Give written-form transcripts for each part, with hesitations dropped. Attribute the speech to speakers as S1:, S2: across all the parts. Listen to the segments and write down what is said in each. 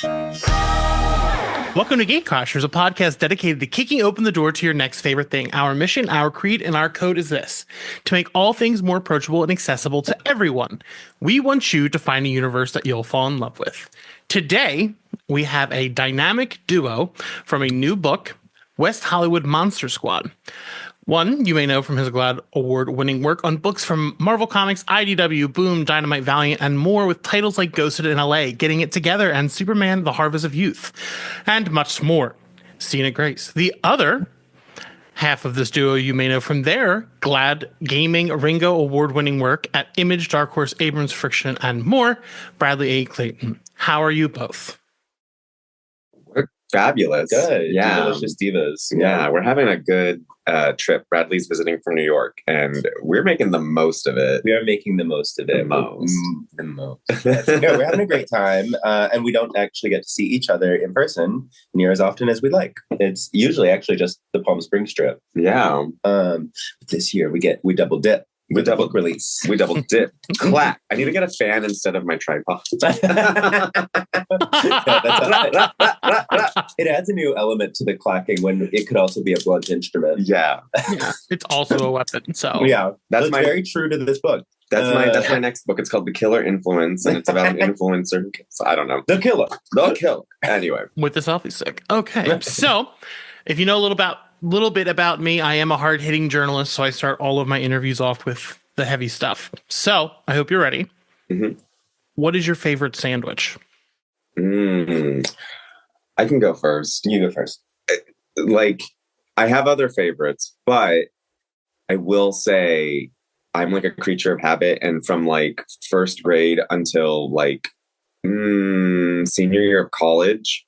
S1: Welcome to Gate Crashers, a podcast dedicated to kicking open the door to your next favorite thing. Our mission, our creed, and our code is this: to make all things more approachable and accessible to everyone. We want you to find a universe that you'll fall in love with. Today, we have a dynamic duo from a new book, West Hollywood Monster Squad. One you may know from his GLAAD Award-winning work on books from Marvel Comics, IDW, Boom, Dynamite, Valiant, and more, with titles like Ghosted in LA, Getting It Together, and Superman, The Harvest of Youth, and much more. Sina Grace. The other half of this duo you may know from their GLAAD Gaming Ringo Award-winning work at Image, Dark Horse, Abrams, Friction, and more, Bradley Clayton. How are you both?
S2: We're fabulous.
S3: Good.
S2: Yeah.
S3: Delicious divas.
S2: Yeah, we're having a good trip. Bradley's visiting from New York, and we're making the most of it.
S3: We are making the most of it.
S2: The most.
S3: Yes. No, we're having a great time, and we don't actually get to see each other in person near as often as we like. It's usually actually just the Palm Springs trip.
S2: Yeah.
S3: But this year we double dip. We double release.
S2: We double dip. Clack. I need to get a fan instead of my tripod.
S3: It adds a new element to the clacking when it could also be a blunt instrument.
S2: Yeah.
S1: It's also a weapon, so...
S3: Yeah, that's very true to this book.
S2: That's my next book. It's called The Killer Influence, and it's about an influencer. So I don't know.
S3: The killer.
S2: Anyway.
S1: With the selfie stick. Okay, so if you know a little bit about me, I am a hard-hitting journalist, so I start all of my interviews off with the heavy stuff. So I hope you're ready.
S2: Mm-hmm.
S1: What is your favorite sandwich?
S2: I can go first.
S3: You go first.
S2: I have other favorites, but I will say I'm like a creature of habit, and from like first grade until like senior year of college,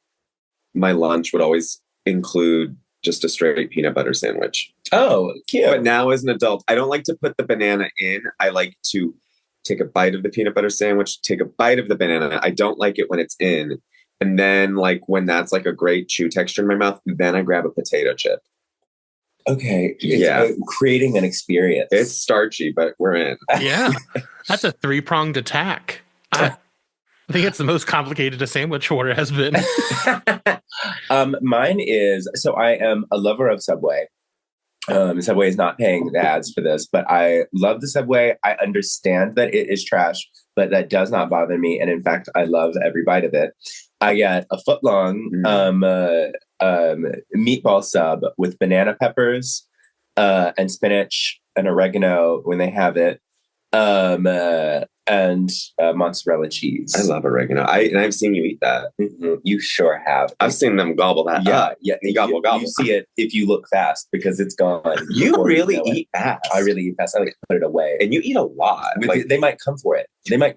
S2: my lunch would always include just a straight peanut butter sandwich.
S3: Oh, cute.
S2: But now as an adult, I don't like to put the banana in. I like to take a bite of the peanut butter sandwich, take a bite of the banana. I don't like it when it's in. And then like when that's like a great chew texture in my mouth, then I grab a potato chip.
S3: Okay. It's creating an experience.
S2: It's starchy, but we're in.
S1: Yeah. That's a three-pronged attack. I think it's the most complicated a sandwich order has been.
S3: Mine is, so I am a lover of Subway. Subway is not paying the ads for this, but I love the Subway. I understand that it is trash, but that does not bother me. And in fact, I love every bite of it. I get a foot-long meatball sub with banana peppers and spinach and oregano when they have it. And mozzarella cheese.
S2: I love oregano. I've seen you eat that.
S3: Mm-hmm. You sure have.
S2: I've seen them gobble that.
S3: Yeah,
S2: up.
S3: yeah.
S2: You gobble.
S3: You see it if you look fast because it's gone.
S2: You really eat fast.
S3: I really eat fast. I like to put it away,
S2: and you eat a lot.
S3: They might come for it. They might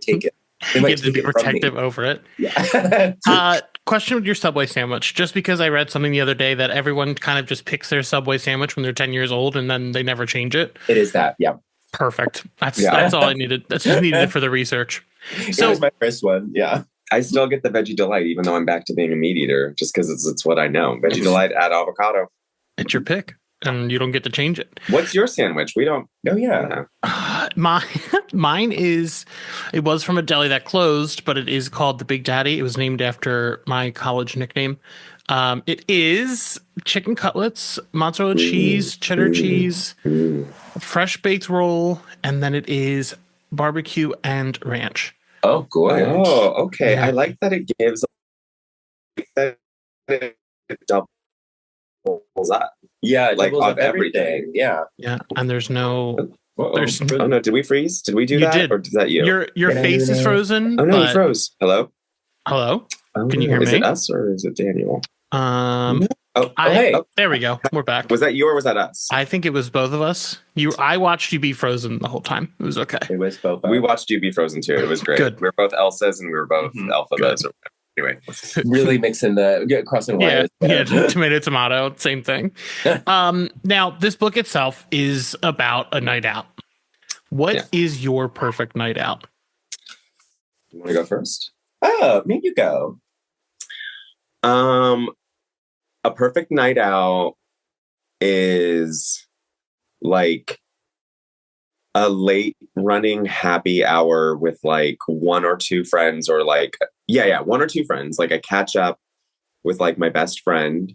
S3: take it. They might
S1: to be protective over it.
S3: Yeah.
S1: Question with your Subway sandwich. Just because I read something the other day that everyone kind of just picks their Subway sandwich when they're 10 years old and then they never change it.
S3: It is that, yeah.
S1: Perfect. That's all I needed. That's just needed for the research.
S3: So it was my first one, yeah.
S2: I still get the Veggie Delight, even though I'm back to being a meat eater, just because it's what I know. Veggie Delight, add avocado.
S1: It's your pick, and you don't get to change it.
S2: What's your sandwich? We don't.
S3: Oh, yeah.
S1: Mine is, it was from a deli that closed, but it is called the Big Daddy. It was named after my college nickname. It is chicken cutlets, mozzarella cheese, cheddar cheese, fresh baked roll, and then it is barbecue and ranch.
S3: Oh, good.
S2: Oh, okay.
S1: Yeah.
S2: I like that it gives that it doubles up.
S3: Yeah, it
S2: like
S3: doubles
S2: of
S3: up everything. Yeah.
S1: Yeah, and there's no. There's
S2: Oh no! Did we freeze? Did we do
S1: You
S2: that,
S1: did.
S2: or is that you?
S1: Your face is frozen.
S2: Oh no!
S1: but-
S2: You froze. Hello.
S1: Hello. Can you hear
S2: is
S1: me?
S2: Is it us or is it Daniel?
S3: Hey.
S1: There we go. We're back.
S2: Was that you or was that us?
S1: I think it was both of us. I watched you be frozen the whole time. It was okay.
S3: It was both.
S2: We watched you be frozen too. It was great.
S1: Good.
S2: We were both Elsas and we were both Alphabets. Anyway,
S3: really mixing crossing
S1: Yeah,
S3: wires.
S1: yeah, tomato, same thing. Now, this book itself is about a night out. What is your perfect night out?
S2: You want to go first?
S3: Oh, me, you go.
S2: A perfect night out is like a late running happy hour with like one or two friends, or like, Yeah, one or two friends. Like I catch up with like my best friend,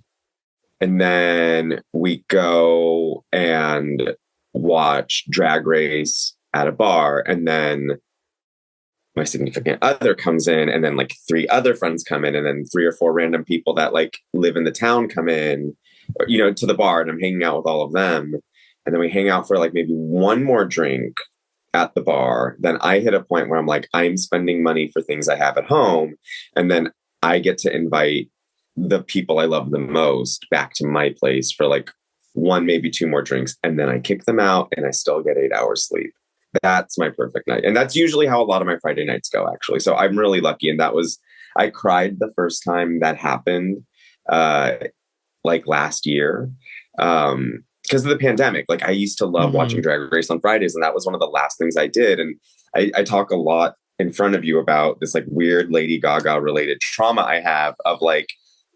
S2: and then we go and watch Drag Race at a bar, and then my significant other comes in, and then like three other friends come in, and then three or four random people that like live in the town come in, to the bar, and I'm hanging out with all of them. And then we hang out for like maybe one more drink at the bar. Then I hit a point where I'm like, I'm spending money for things I have at home. And then I get to invite the people I love the most back to my place for like one, maybe two more drinks. And then I kick them out and I still get 8 hours sleep. That's my perfect night. And that's usually how a lot of my Friday nights go, actually. So I'm really lucky. And I cried the first time that happened, like last year. Because of the pandemic. Like I used to love watching Drag Race on Fridays, and that was one of the last things I did. And I talk a lot in front of you about this like weird Lady Gaga related trauma I have of like,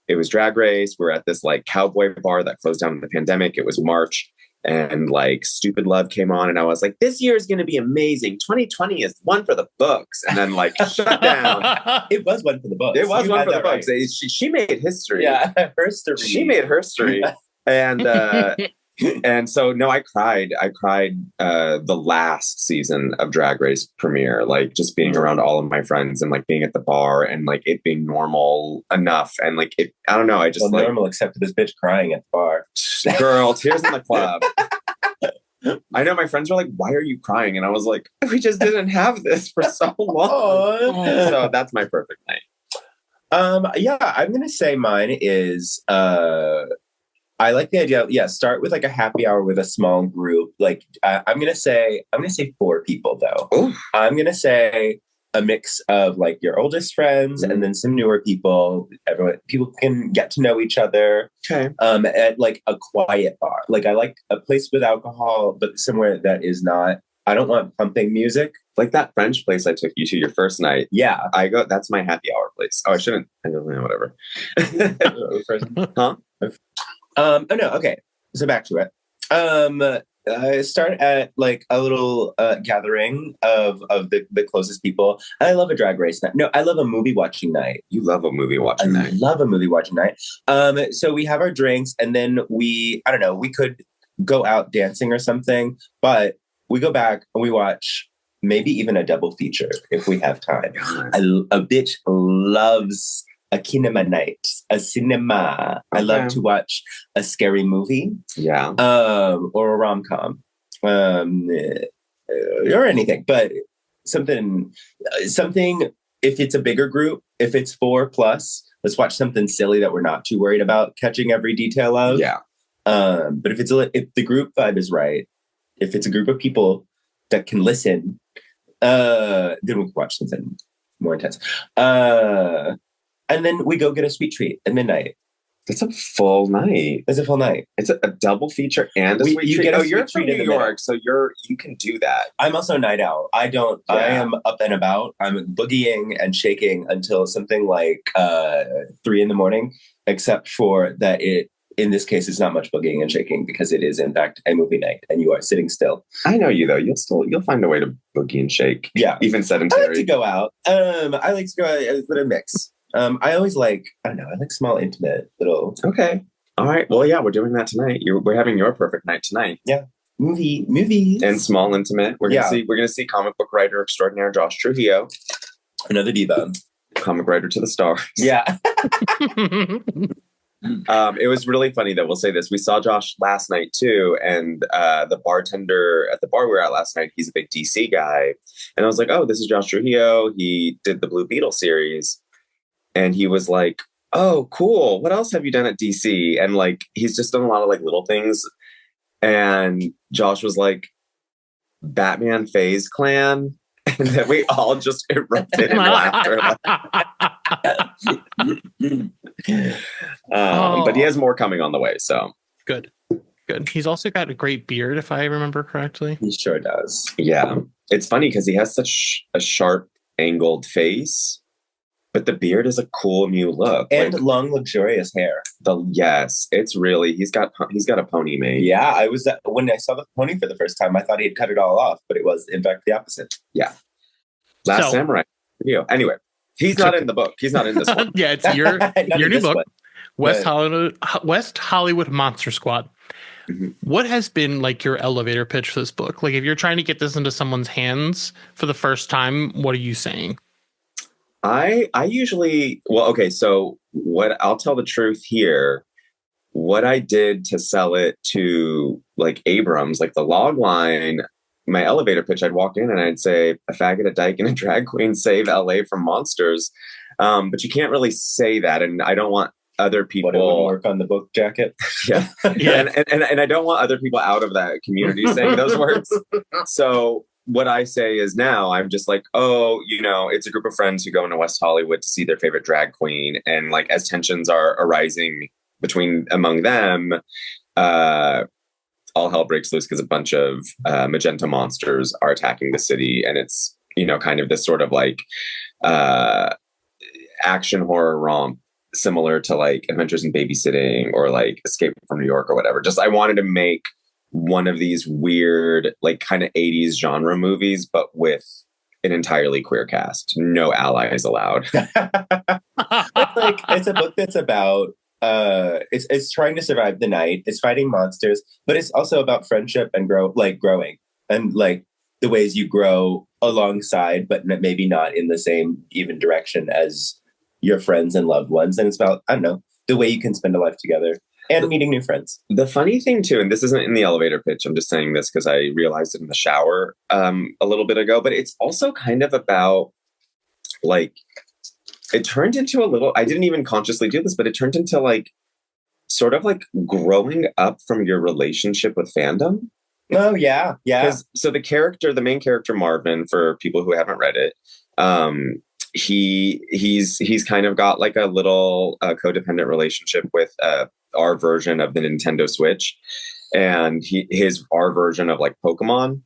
S2: it was Drag Race. We're at this like cowboy bar that closed down in the pandemic. It was March, and like Stupid Love came on, and I was like, this year is going to be amazing. 2020 is one for the books. And then like shut down.
S3: It was one for the books.
S2: It was one for the
S3: right.
S2: books. She made history.
S3: Yeah, history.
S2: She made history. And so, no, I cried. The last season of Drag Race premiere, like just being around all of my friends and like being at the bar and like it being normal enough. And like, I don't know. I just like
S3: normal, except for this bitch crying at the bar.
S2: Girl, tears in the club. I know my friends were like, why are you crying? And I was like, we just didn't have this for so long. So that's my perfect night.
S3: Yeah, I'm going to say mine is, I like the idea. Yeah, start with like a happy hour with a small group. Like I'm gonna say 4 people though.
S2: Ooh.
S3: I'm gonna say a mix of like your oldest friends and then some newer people. People can get to know each other.
S2: Okay.
S3: At like a quiet bar. Like I like a place with alcohol, but somewhere that is not. I don't want pumping music.
S2: Like that French place I took you to your first night.
S3: Yeah,
S2: that's my happy hour place. Oh, I shouldn't. I don't know. Whatever. Huh?
S3: Oh no, okay. So back to it. I start at like a little gathering of the closest people. I love a drag race night. No, I love a movie watching night.
S2: You love a movie watching night.
S3: I love a movie watching night. So we have our drinks and then we could go out dancing or something, but we go back and we watch maybe even a double feature if we have time. A bitch loves a kinema night, a cinema. Okay. I love to watch a scary movie.
S2: Yeah.
S3: Or a rom-com. Or anything. But something, if it's a bigger group, if it's 4+, let's watch something silly that we're not too worried about catching every detail of.
S2: Yeah.
S3: But if the group vibe is right, if it's a group of people that can listen, then we can watch something more intense. And then we go get a sweet treat at midnight.
S2: It's a full night.
S3: It's a full night.
S2: It's a double feature and a sweet treat. You're from New York, so you can do that.
S3: I'm also night owl. I am up and about. I'm boogieing and shaking until something like 3 a.m, except for that in this case, it's not much boogieing and shaking because it is in fact a movie night and you are sitting still.
S2: I know you though. You'll find a way to boogie and shake.
S3: Yeah.
S2: Even sedentary.
S3: I like to go out. I like to go out with a mix. I always I like small, intimate little.
S2: Okay. All right. Well, yeah, we're doing that tonight. We're having your perfect night tonight.
S3: Yeah. Movies.
S2: And small, intimate. We're gonna see comic book writer extraordinaire Josh Trujillo.
S3: Another diva.
S2: Comic writer to the stars.
S3: Yeah.
S2: It was really funny though. We'll say this. We saw Josh last night too. And the bartender at the bar we were at last night, he's a big DC guy. And I was like, oh, this is Josh Trujillo. He did the Blue Beetle series. And he was like, oh, cool. What else have you done at DC? And like, he's just done a lot of like little things. And Josh was like, Batman Phase Clan. And then we all just erupted in laughter. But he has more coming on the way. So
S1: good. He's also got a great beard, if I remember correctly.
S3: He sure does.
S2: Yeah. It's funny because he has such a sharp, angled face. But the beard is a cool new look.
S3: And like, long, luxurious hair.
S2: Yes, it's really, he's got a pony made.
S3: Yeah, when I saw the pony for the first time, I thought he had cut it all off, but it was, in fact, the opposite.
S2: Yeah. Last Samurai. Anyway, He's not in the book. He's not in this one.
S1: Yeah, it's your
S3: Not
S1: your
S3: in
S1: new
S3: this
S1: book,
S3: one,
S1: West Hollywood Monster Squad.
S2: Mhm.
S1: What has been like your elevator pitch for this book? Like, if you're trying to get this into someone's hands for the first time, what are you saying?
S2: I usually, well, okay, so what I'll tell the truth here. What I did to sell it to like Abrams, like the log line, my elevator pitch, I'd walk in and I'd say, a faggot, a dyke, and a drag queen save LA from monsters. But you can't really say that. And I don't want other people.
S3: But it wouldn't work on the book jacket.
S2: Yeah.
S1: Yeah.
S2: And I don't want other people out of that community saying those words. So what I say is now I'm just like, oh, it's a group of friends who go into West Hollywood to see their favorite drag queen. And like, as tensions are arising among them, all hell breaks loose because a bunch of magenta monsters are attacking the city. And it's, kind of this sort of like action horror romp, similar to like Adventures in Babysitting or like Escape from New York or whatever. Just I wanted to make one of these weird, like kind of 80s genre movies, but with an entirely queer cast. No allies allowed.
S3: It's a book that's about it's trying to survive the night. It's fighting monsters, but it's also about friendship and growing and like the ways you grow alongside, but maybe not in the same even direction as your friends and loved ones. And it's about, I don't know, the way you can spend a life together and meeting new friends.
S2: The funny thing too, and this isn't in the elevator pitch, I'm just saying this because I realized it in the shower a little bit ago, but it's also kind of about like, it turned into I didn't even consciously do this, but it turned into like, sort of like growing up from your relationship with fandom.
S3: Oh yeah. Yeah.
S2: So the main character, Marvin, for people who haven't read it, he's kind of got like a little codependent relationship with our version of the Nintendo Switch, and our version of like Pokemon,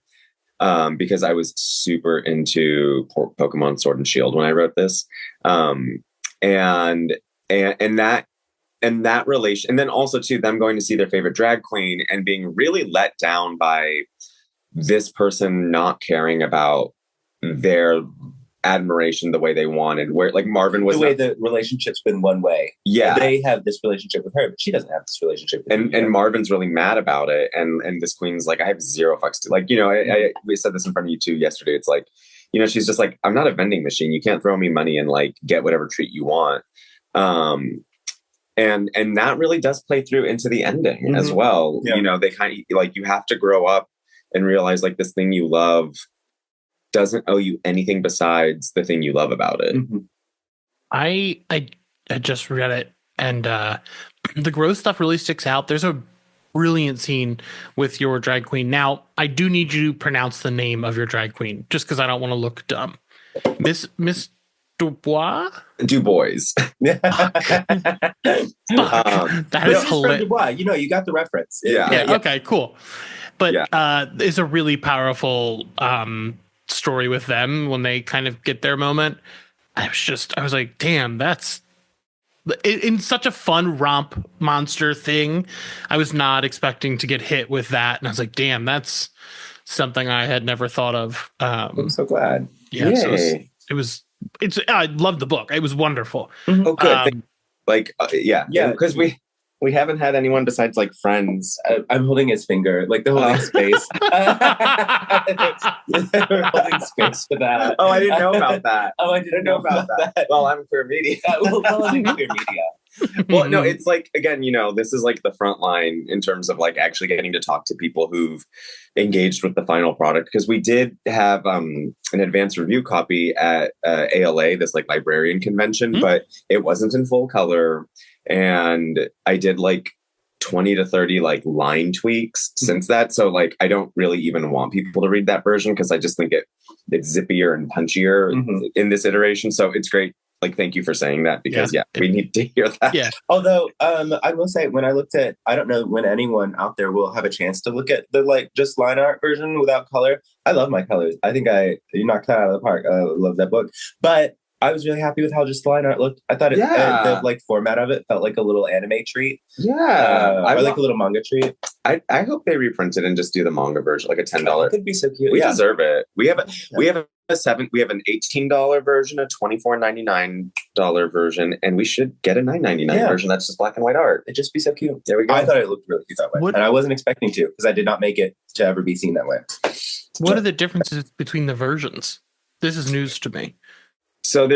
S2: because I was super into Pokemon Sword and Shield when I wrote this, and that relation, and then also to them going to see their favorite drag queen and being really let down by this person not caring about their admiration the way they wanted, where like Marvin was
S3: the way the relationship's been one way.
S2: Yeah,
S3: they have this relationship with her, but she doesn't have this relationship with
S2: and Marvin's really mad about it, and this queen's like, I have zero fucks to, like, we said this in front of you too yesterday. It's like, she's just like, I'm not a vending machine, you can't throw me money and like get whatever treat you want. And that really does play through into the ending as well.
S3: Yeah.
S2: They kind of like, you have to grow up and realize like this thing you love doesn't owe you anything besides the thing you love about it.
S3: Mm-hmm.
S1: I just read it, and the gross stuff really sticks out. There's a brilliant scene with your drag queen. Now, I do need you to pronounce the name of your drag queen, just because I don't want to look dumb. Miss Dubois?
S2: Dubois.
S1: That is hilarious.
S3: Dubois. You got the reference.
S2: Yeah.
S1: Okay, cool. But it's a really powerful story with them when they kind of get their moment. I was like, damn, that's in such a fun romp monster thing. I was not expecting to get hit with that. And I was like, damn, that's something I had never thought of.
S3: I'm so glad.
S1: Yeah. So I loved the book. It was wonderful.
S3: Mm-hmm.
S2: Oh, good. Because we haven't had anyone besides like friends.
S3: I'm holding his finger, like the holding space. We're holding space for that.
S2: Oh, I didn't know about that.
S3: I didn't know about that.
S2: Well, I'm queer media.
S3: I'm in queer media.
S2: Well, no, it's like, again, this is like the front line in terms of like actually getting to talk to people who've engaged with the final product. Because we did have an advanced review copy at ALA, this like librarian convention, but it wasn't in full color. And I did like 20 to 30 like line tweaks since that. So like, I don't really even want people to read that version because I just think it's zippier and punchier in this iteration. So it's great. Like, thank you for saying that because we need to hear that.
S1: Yeah.
S3: Although I will say, when I looked at, I don't know when anyone out there will have a chance to look at the like just line art version without color. I love my colors. I think you knocked that out of the park. I love that book. But I was really happy with how just the line art looked. I thought the like format of it felt like a little anime treat.
S2: Yeah.
S3: Or like a little manga treat.
S2: I hope they reprint it and just do the manga version, like a $10.
S3: It could be so cute.
S2: We deserve it. We have an $18 version, a $24.99 version, and we should get a $9.99 version that's just black and white art.
S3: It'd just be so cute.
S2: There we go.
S3: I thought it looked really cute that way. And I wasn't expecting to, because I did not make it to ever be seen that way.
S1: What are the differences between the versions? This is news to me.
S2: So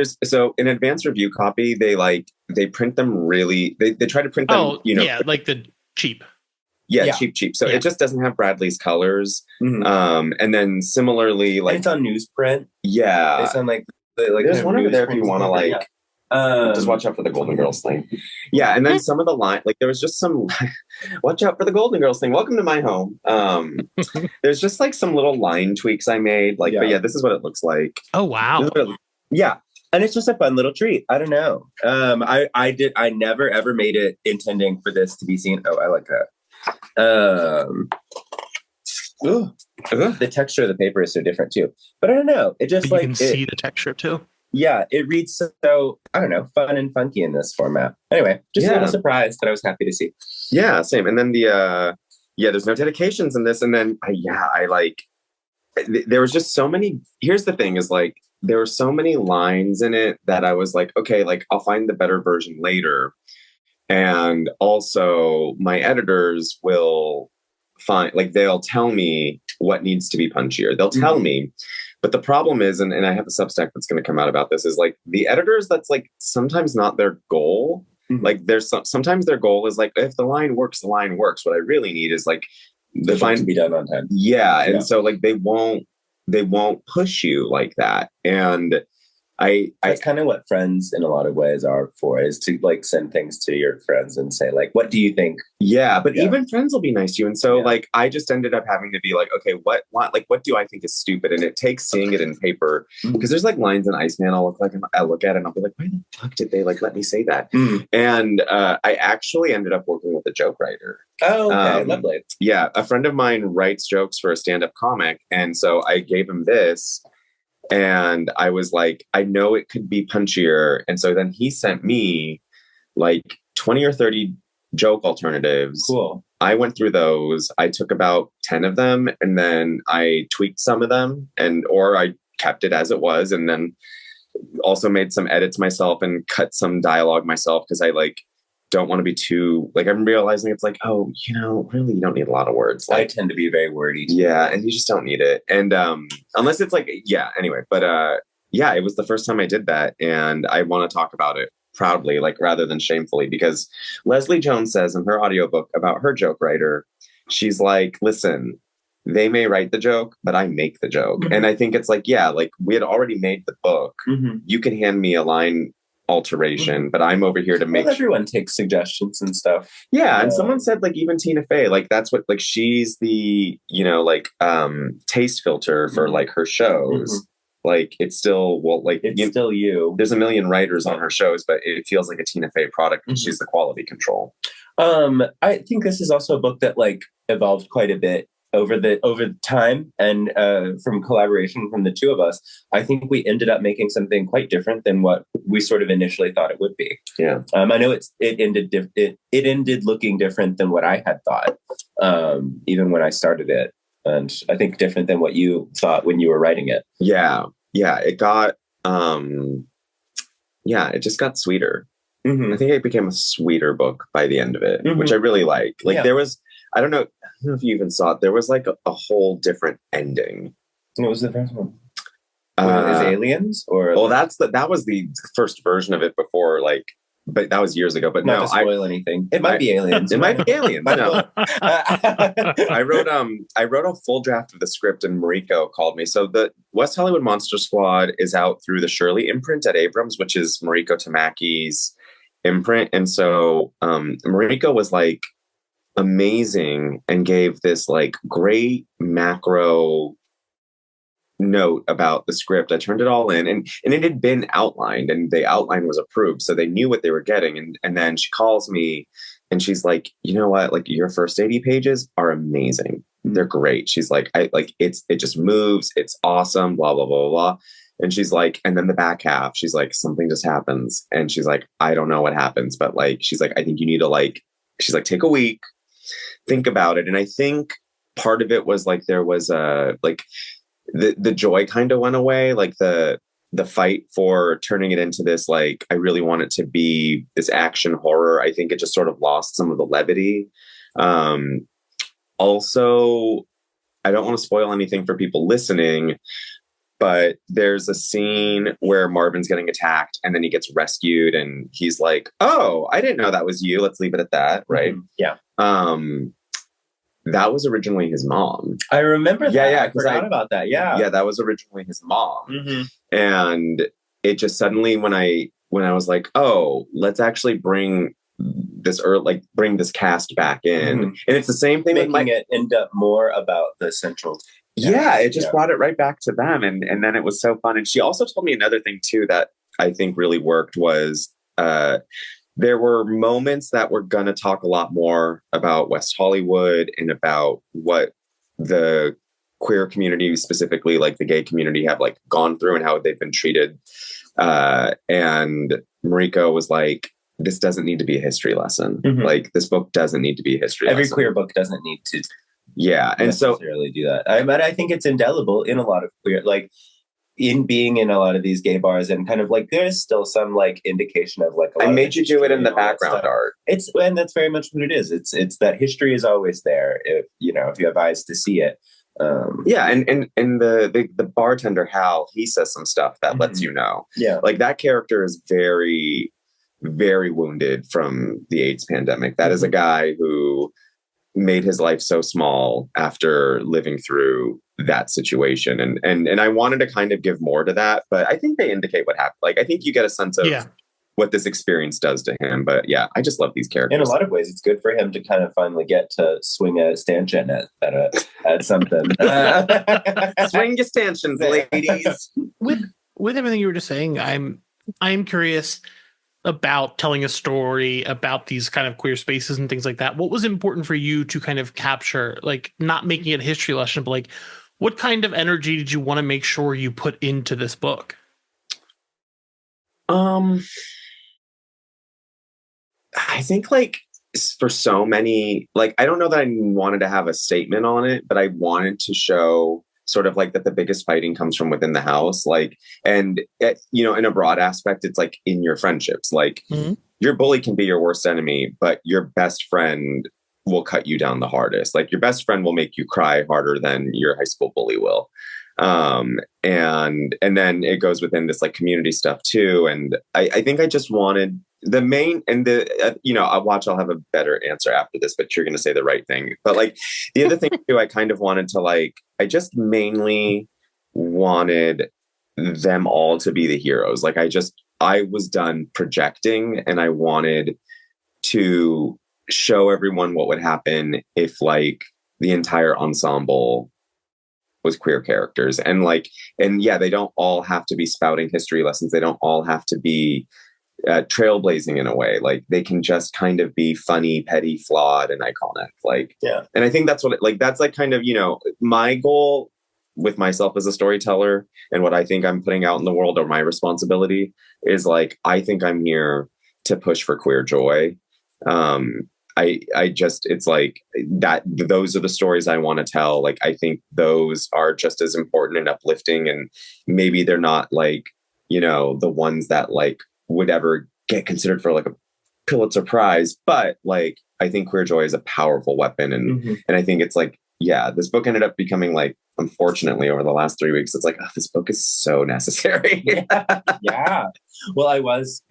S2: in advanced review copy, they print them really, they try to print them,
S1: like the cheap.
S2: Yeah, cheap. So it just doesn't have Bradley's colors. Mm-hmm. And then similarly, like,
S3: and it's on newsprint.
S2: Yeah.
S3: It's on like
S2: there's one over there if you want to just watch out for the Golden Girls thing. Yeah. And then some of the line, like there was just some, watch out for the Golden Girls thing. Welcome to my home. There's just like some little line tweaks I made. But this is what it looks like.
S1: Oh, wow.
S3: Yeah. And it's just a fun little treat. I don't know. I never ever made it intending for this to be seen. Oh, I like that. The texture of the paper is so different too. But I don't know. It just
S1: you can see the texture too.
S3: Yeah, it reads so I don't know, fun and funky in this format. Anyway, just a little surprise that I was happy to see.
S2: Yeah, same. And then there's no dedications in this. And then there was just so many. Here's the thing: is like there were so many lines in it that I was like, okay, like I'll find the better version later. And also my editors will find, like, they'll tell me what needs to be punchier. They'll tell me. But the problem is, and I have a Substack that's going to come out about this, is like the editors, that's like sometimes not their goal. Mm-hmm. Like there's sometimes their goal is like, if the line works, the line works. What I really need is like
S3: the line to be done on time.
S2: Yeah. And so like they won't push you like that. And that's
S3: kind of what friends in a lot of ways are for, is to like send things to your friends and say like, what do you think?
S2: Yeah. But even friends will be nice to you. And so like, I just ended up having to be like, okay, what do I think is stupid? And it takes seeing it in paper, because there's like lines in Iceman I'll look at it and I'll be like, why the fuck did they like let me say that? And I actually ended up working with a joke writer.
S3: Oh, okay. Lovely.
S2: Yeah. A friend of mine writes jokes for a stand-up comic. And so I gave him this. And I was like, I know it could be punchier. And so then he sent me like 20 or 30 joke alternatives.
S3: Cool.
S2: I went through those. I took about 10 of them and then I tweaked some of them or I kept it as it was. And then also made some edits myself and cut some dialogue myself, because I like don't want to be too, like, I'm realizing it's like, oh, really, you don't need a lot of words. Like,
S3: I tend to be very wordy too.
S2: Yeah, and you just don't need it. And unless it's like, anyway, but it was the first time I did that, and I want to talk about it proudly, like, rather than shamefully, because Leslie Jones says in her audiobook about her joke writer, she's like, listen, they may write the joke, but I make the joke. And I think it's like, like we had already made the book. You can hand me a line alteration, but I'm over here to make
S3: everyone takes suggestions and stuff.
S2: Yeah. And someone said like even Tina Fey, like that's what, like she's the, taste filter for like her shows. Like it's still, it's
S3: still you.
S2: There's a million writers on her shows, but it feels like a Tina Fey product because she's the quality control.
S3: I think this is also a book that like evolved quite a bit over time, and from collaboration from the two of us. I think we ended up making something quite different than what we sort of initially thought it would be.
S2: Yeah.
S3: I know it ended looking different than what I had thought, even when I started it, and I think different than what you thought when you were writing it.
S2: Yeah. It got it just got sweeter. I think it became a sweeter book by the end of it, which I really like. Like there was, I don't know if you even saw it, there was like a whole different ending.
S3: What was the first one? Is Aliens or?
S2: Well, that was the first version of it before, like, but that was years ago. But
S3: not to spoil anything. It might be Aliens.
S2: It might be Aliens. No. I wrote a full draft of the script, and Mariko called me. So the West Hollywood Monster Squad is out through the Shirley imprint at Abrams, which is Mariko Tamaki's imprint. And so Mariko was like amazing and gave this like great macro note about the script. I turned it all in, and it had been outlined, and the outline was approved, so they knew what they were getting. And then she calls me and she's like, you know what, like your first 80 pages are amazing. They're great. She's like, it just moves. It's awesome. Blah, blah, blah, blah. And she's like, and then the back half, she's like, something just happens. And she's like, I don't know what happens, but like, she's like, I think you need to like, she's like, take a week, think about it. And I think part of it was like, there was like the joy kind of went away. Like the fight for turning it into this, like, I really want it to be this action horror. I think it just sort of lost some of the levity. Also, I don't want to spoil anything for people listening, but there's a scene where Marvin's getting attacked and then he gets rescued and he's like, oh, I didn't know that was you. Let's leave it at that. Right.
S3: Mm-hmm. Yeah.
S2: That was originally his mom.
S3: I remember that.
S2: Yeah.
S3: I forgot about that. Yeah.
S2: Yeah. That was originally his mom.
S3: Mm-hmm.
S2: And it just suddenly, when I was like, oh, let's actually bring this bring this cast back in.
S3: Mm-hmm.
S2: And it's the same thing.
S3: Making it end up more about the central.
S2: Yeah, it just brought it right back to them. And then it was so fun. And she also told me another thing too that I think really worked was there were moments that we're going to talk a lot more about West Hollywood and about what the queer community, specifically like the gay community, have like gone through and how they've been treated. And Mariko was like, this doesn't need to be a history lesson. Mm-hmm. Like, this book doesn't need to be a history lesson.
S3: Every queer book doesn't need to.
S2: Yeah, and
S3: necessarily do that. I think it's indelible in a lot of queer, like in being in a lot of these gay bars, and kind of like there's still some like indication of like.
S2: I made you do it in the background art.
S3: And that's very much what it is. It's that history is always there if you have eyes to see it.
S2: Yeah, and the bartender Hal, he says some stuff that mm-hmm. lets you know.
S3: Yeah,
S2: like that character is very, very wounded from the AIDS pandemic. That mm-hmm. is a guy who made his life so small after living through that situation. And I wanted to kind of give more to that, but I think they indicate what happened. Like, I think you get a sense of what this experience does to him. But yeah, I just love these characters.
S3: In a lot of ways, it's good for him to kind of finally get to swing a stanchion at something.
S2: Swing your stanchions, ladies.
S1: With everything you were just saying, I'm curious about telling a story about these kind of queer spaces and things like that. What was important for you to kind of capture, like not making it a history lesson, but like what kind of energy did you want to make sure you put into this book?
S2: I think like for so many, like, I don't know that I wanted to have a statement on it, but I wanted to show sort of like that the biggest fighting comes from within the house. Like, and in a broad aspect, it's like in your friendships, like mm-hmm. your bully can be your worst enemy, but your best friend will cut you down the hardest. Like your best friend will make you cry harder than your high school bully will. And then it goes within this like community stuff too. And I think I just wanted the main and I'll have a better answer after this, but you're going to say the right thing. But like the other thing too, I kind of wanted to I just mainly wanted them all to be the heroes. Like I was done projecting and I wanted to show everyone what would happen if like the entire ensemble was queer characters. And they don't all have to be spouting history lessons. They don't all have to be trailblazing in a way. Like they can just kind of be funny, petty, flawed, and iconic. And I think that's what that's like kind of, my goal with myself as a storyteller and what I think I'm putting out in the world, or my responsibility is like, I think I'm here to push for queer joy. It's like that. Those are the stories I want to tell. Like, I think those are just as important and uplifting, and maybe they're not like, the ones that like would ever get considered for like a Pulitzer Prize, but like, I think queer joy is a powerful weapon. And, mm-hmm. and I think it's like, this book ended up becoming like, unfortunately over the last 3 weeks, it's like, this book is so necessary.
S3: Yeah. Well, I was,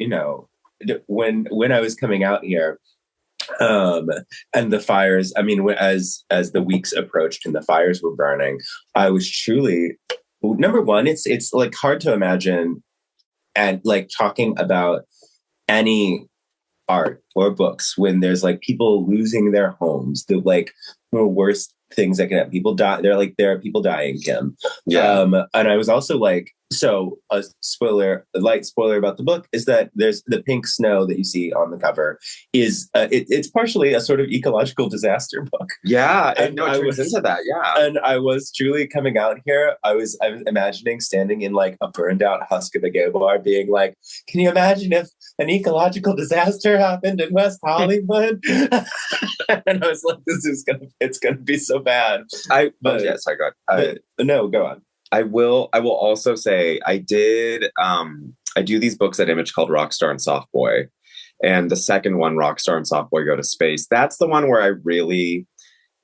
S3: when I was coming out here, and the fires, as the weeks approached and the fires were burning, I was truly, number one, it's like hard to imagine and like talking about any art or books when there's like people losing their homes, the like worst things that can happen. People die. There are people dying, Kim.
S2: Yeah.
S3: And I was also like, So a light spoiler about the book is that there's the pink snow that you see on the cover is it's partially a sort of ecological disaster book.
S2: Yeah,
S3: And
S2: it turns into that. Yeah,
S3: And I was truly coming out here. I was imagining standing in like a burned out husk of a gay bar, being like, "Can you imagine if an ecological disaster happened in West Hollywood?" And I was like, it's gonna be so bad.
S2: Yes, I got.
S3: No, go on.
S2: I will also say I do these books at Image called Rockstar and Soft Boy. And the second one, Rockstar and Soft Boy Go to Space, that's the one where I really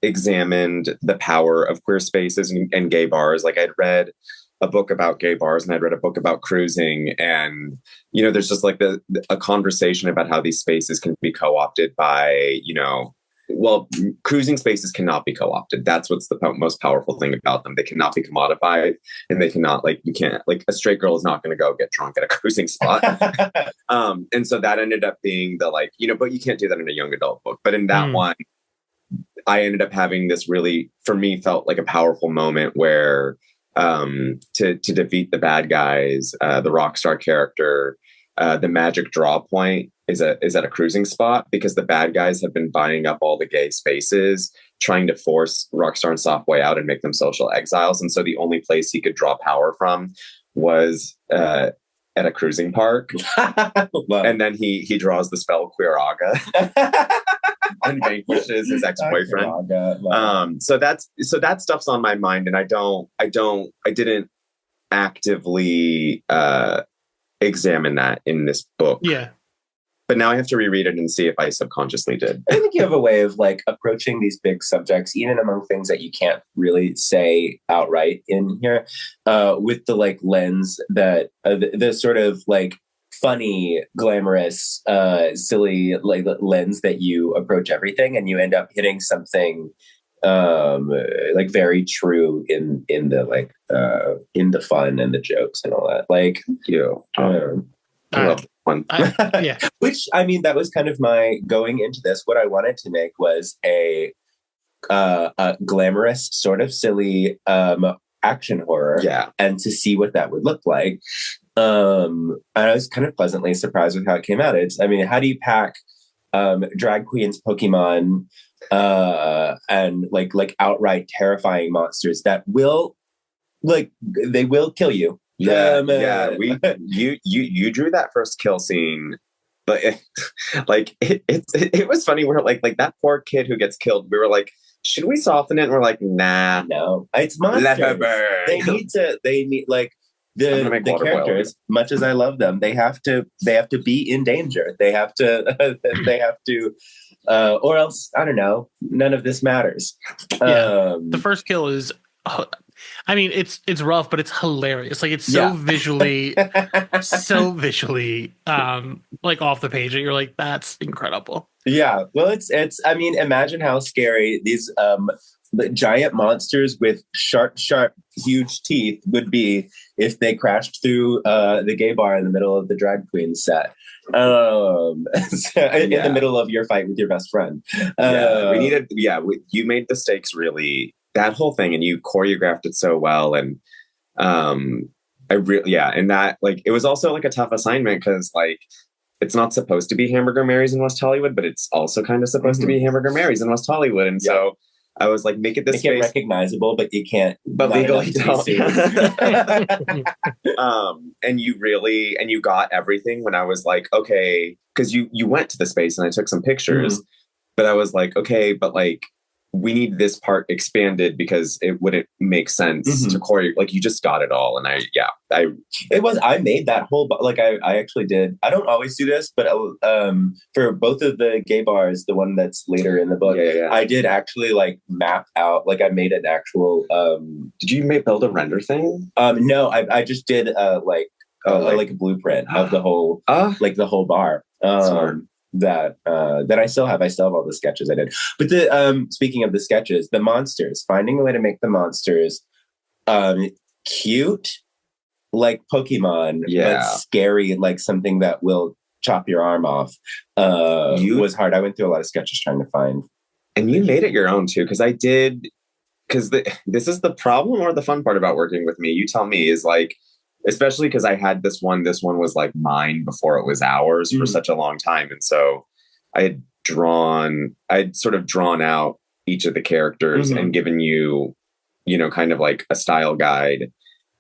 S2: examined the power of queer spaces and gay bars. Like I'd read a book about gay bars and I'd read a book about cruising. And, there's just like a conversation about how these spaces can be co-opted by, cruising spaces cannot be co-opted. That's what's the most powerful thing about them. They cannot be commodified, and they cannot a straight girl is not going to go get drunk at a cruising spot. And so that ended up being but you can't do that in a young adult book. But in that one, I ended up having this really, for me, felt like a powerful moment where to defeat the bad guys, the rock star character, the magic draw point is at a cruising spot, because the bad guys have been buying up all the gay spaces, trying to force Rockstar and Softboy out and make them social exiles. And so the only place he could draw power from was at a cruising park. And then he draws the spell Queer Aga and vanquishes his ex-boyfriend. So that stuff's on my mind, and I didn't actively examine that in this book.
S1: Yeah.
S2: But now I have to reread it and see if I subconsciously did.
S3: I think you have a way of approaching these big subjects, even among things that you can't really say outright in here, with the lens that the sort of funny, glamorous, silly lens that you approach everything, and you end up hitting something very true in the fun and the jokes and all that. Thank you. I love one.
S1: Yeah.
S3: Which, that was kind of my going into this. What I wanted to make was a glamorous, sort of silly action horror.
S2: Yeah.
S3: And to see what that would look like. And I was kind of pleasantly surprised with how it came out. How do you pack drag queens, Pokemon, and outright terrifying monsters that will they will kill you?
S2: You drew that first kill scene, but it was funny. We're like that poor kid who gets killed. We were like, should we soften it? And we're like, nah,
S3: no, it's monsters.
S2: Let her burn.
S3: They need the characters. Much as I love them, they have to be in danger. They have to or else, I don't know, none of this matters.
S1: Yeah. The first kill is. It's rough, but it's hilarious. It's so visually, off the page that you're like, that's incredible.
S3: Yeah. Well, it's, imagine how scary these, the giant monsters with sharp, huge teeth would be if they crashed through, the gay bar in the middle of the drag queen set. In the middle of your fight with your best friend. You made the stakes really, that whole thing, and you choreographed it so well. And and that it was also a tough assignment, because it's not supposed to be Hamburger Mary's in West Hollywood, but it's also kind of supposed to be Hamburger Mary's in West Hollywood. And so I was like, make it recognizable, but you can't, but legally don't. And you got everything when I was like, okay, because you went to the space and I took some pictures, but I was like, okay, but we need this part expanded, because it wouldn't make sense to choreo. You just got it all. And I made that whole, I actually did. I don't always do this, but for both of the gay bars, the one that's later in the book, I did actually map out, I made an actual, did you build a render thing? No, I just did a blueprint of the whole, the whole bar. That I still have. I still have all the sketches I did. But speaking of the sketches, the monsters, finding a way to make the monsters cute, like Pokemon, but scary, like something that will chop your arm off, was hard. I went through a lot of sketches trying to find. And you made it your own too, because this is the problem or the fun part about working with me. You tell me, is
S2: especially because I had this one was like mine before it was ours for such a long time. And so I'd sort of drawn out each of the characters and given you, kind of like a style guide.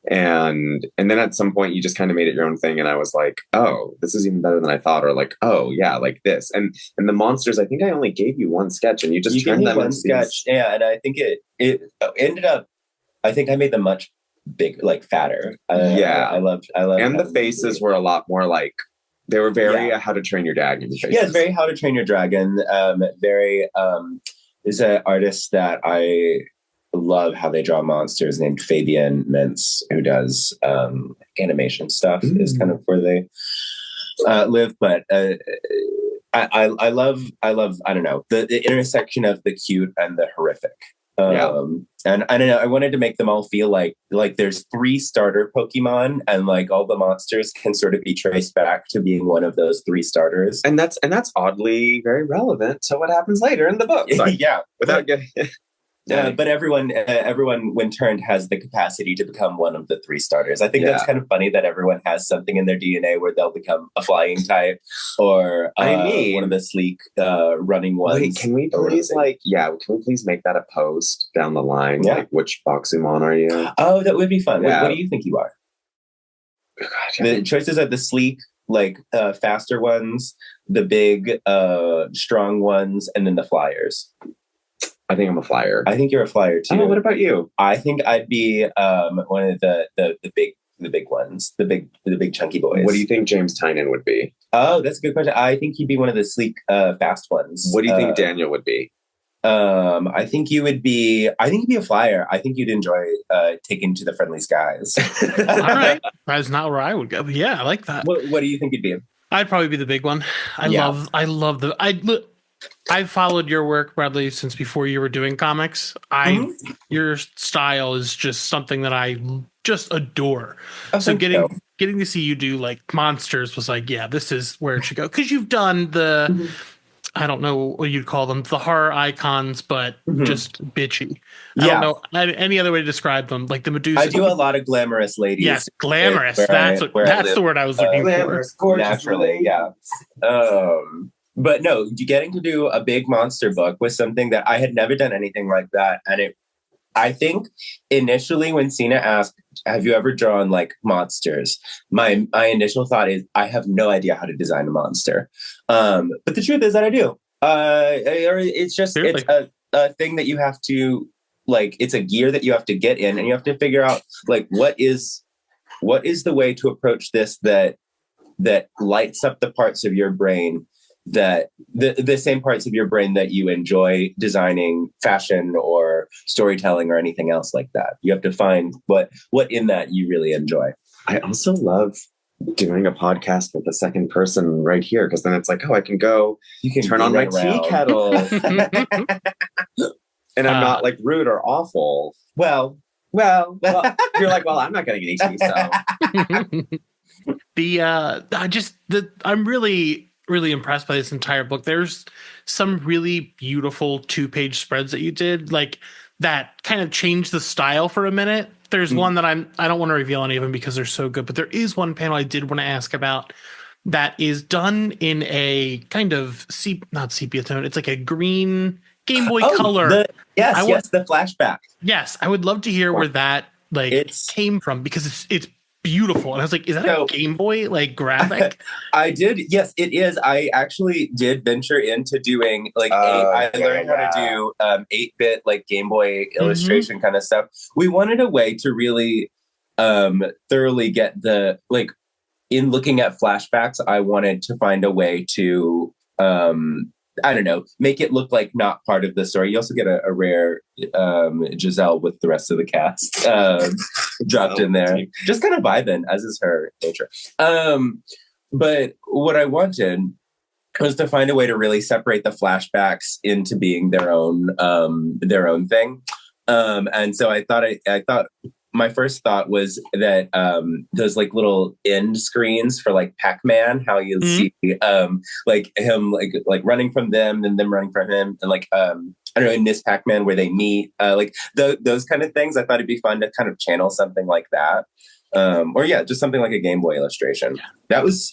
S2: And then at some point you just kind of made it your own thing. And I was like, oh, this is even better than I thought. Or like, oh yeah, like this. And the monsters, I think I only gave you one sketch and you just turned them
S3: one sketch. Yeah. And I think it ended up, I think I made them much big, like fatter. I love.
S2: And the faces were a lot more like, they were very How to Train Your Dragon faces.
S3: Yeah, it's very How to Train Your Dragon. Is an artist that I love how they draw monsters named Fabian Mintz, who does animation stuff is kind of where they live. But I love, I don't know, the intersection of the cute and the horrific. And I don't know, I wanted to make them all feel like there's 3 starter Pokemon and like all the monsters can sort of be traced back to being one of those 3 starters.
S2: And that's oddly very relevant to what happens later in the book. So, without getting
S3: but everyone when turned has the capacity to become one of the 3 starters. I think that's kind of funny that everyone has something in their DNA where they'll become a flying type or one of the sleek running ones.
S2: Wait, can we please make that a post down the line?
S3: Yeah.
S2: Like, which Boxumon are you?
S3: Oh, that would be fun.
S2: Yeah.
S3: What do you think you are? The choices are the sleek, like faster ones, the big, strong ones, and then the flyers.
S2: I think I'm a flyer.
S3: I think you're a flyer too.
S2: Oh, what about you?
S3: I think I'd be one of the big ones, the big chunky boys.
S2: What do you think James Tynan would be?
S3: Oh, that's a good question. I think he'd be one of the sleek, fast ones.
S2: What do you think Daniel would be?
S3: I think you'd be a flyer. I think you'd enjoy taking to the friendly skies.
S1: All right, that's not where I would go. But yeah, I like that.
S3: What do you think you'd be?
S1: I'd probably be the big one. I've followed your work, Bradley, since before you were doing comics. Your style is just something that I just adore. So getting to see you do like monsters was like, yeah, this is where it should go. Because you've done the, I don't know what you'd call them, the horror icons, but just bitchy. I don't know any other way to describe them. Like the Medusa.
S3: I do a lot of glamorous ladies.
S1: Yes, glamorous. That's the word I was looking
S3: glamorous,
S1: for.
S3: Gorgeous, naturally, yeah. But no, getting to do a big monster book was something that I had never done anything like that. And I think initially when Sina asked, have you ever drawn like monsters? My initial thought is, I have no idea how to design a monster. But the truth is that I do. It's a thing that you have to, like, it's a gear that you have to get in and you have to figure out like, what is the way to approach this that lights up the parts of your brain that the same parts of your brain that you enjoy designing fashion or storytelling or anything else like that. You have to find what in that you really enjoy.
S2: I also love doing a podcast with a second person right here, because then it's like, oh, I can go, you can turn on my tea kettle and I'm not like rude or awful.
S3: Well,
S2: you're like, well, I'm not getting any tea, so
S1: I'm really impressed by this entire book. There's some really beautiful 2-page spreads that you did, like that kind of changed the style for a minute. There's one that I don't want to reveal any of them because they're so good, but there is one panel I did want to ask about that is done in a kind of not sepia tone. It's like a green Game Boy Color.
S3: The flashback.
S1: Yes, I would love to hear where that came from, because it's beautiful. And I was like, is that a Game Boy like graphic?
S3: I did. Yes, it is. I actually did venture into doing I learned how to do 8-bit like Game Boy illustration kind of stuff. We wanted a way to really thoroughly get the, like, in looking at flashbacks, I wanted to find a way to I don't know, make it look like not part of the story. You also get a rare Giselle with the rest of the cast dropped in there. Just kind of vibing, as is her nature. But what I wanted was to find a way to really separate the flashbacks into being their own thing. And so I thought my first thought was that those like little end screens for like Pac-Man, how you see like him like running from them and them running from him, and like I don't know, in Miss Pac-Man where they meet, like those kind of things. I thought it'd be fun to kind of channel something like that. Or yeah, just something like a Game Boy illustration. That was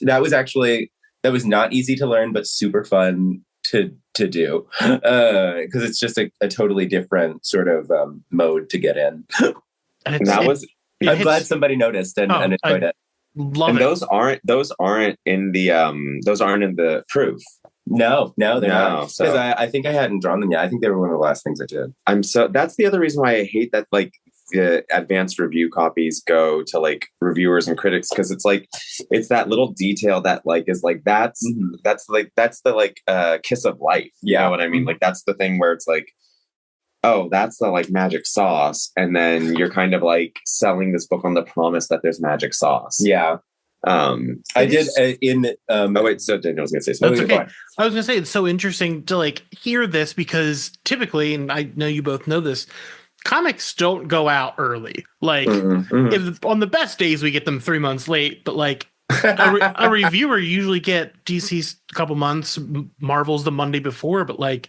S3: not easy to learn, but super fun to do, because it's just a totally different sort of mode to get in.
S1: And
S3: I'm glad somebody noticed and enjoyed it.
S1: Love
S2: and
S1: it.
S2: those aren't in the proof.
S3: No, they're not.
S2: So
S3: Because I think I hadn't drawn them yet. I think they were one of the last things I did.
S2: That's the other reason why I hate that, like, the advanced review copies go to like reviewers and critics, because it's like it's that little detail that like is like that's the like kiss of life. You know what I mean? Like that's the thing where it's like, oh, that's the like magic sauce, and then you're kind of like selling this book on the promise that there's magic sauce.
S3: Yeah. I did
S2: oh wait, so Daniel was gonna say something.
S1: That's okay. I was gonna say it's so interesting to like hear this, because typically, and I know you both know this, comics don't go out early. Like if on the best days we get them 3 months late, but like a reviewer usually get DC's a couple months, Marvel's the Monday before. But like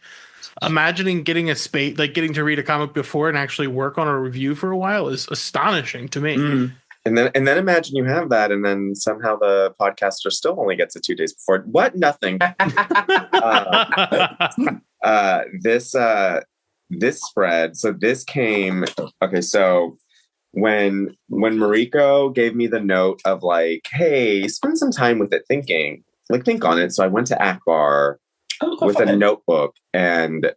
S1: imagining getting getting to read a comic before and actually work on a review for a while is astonishing to me.
S2: And then imagine you have that, and then somehow the podcaster still only gets it 2 days before. What? Nothing. This spread. So this came. Okay, so when Mariko gave me the note of like, hey, spend some time with it, think on it. So I went to Akbar with a notebook, and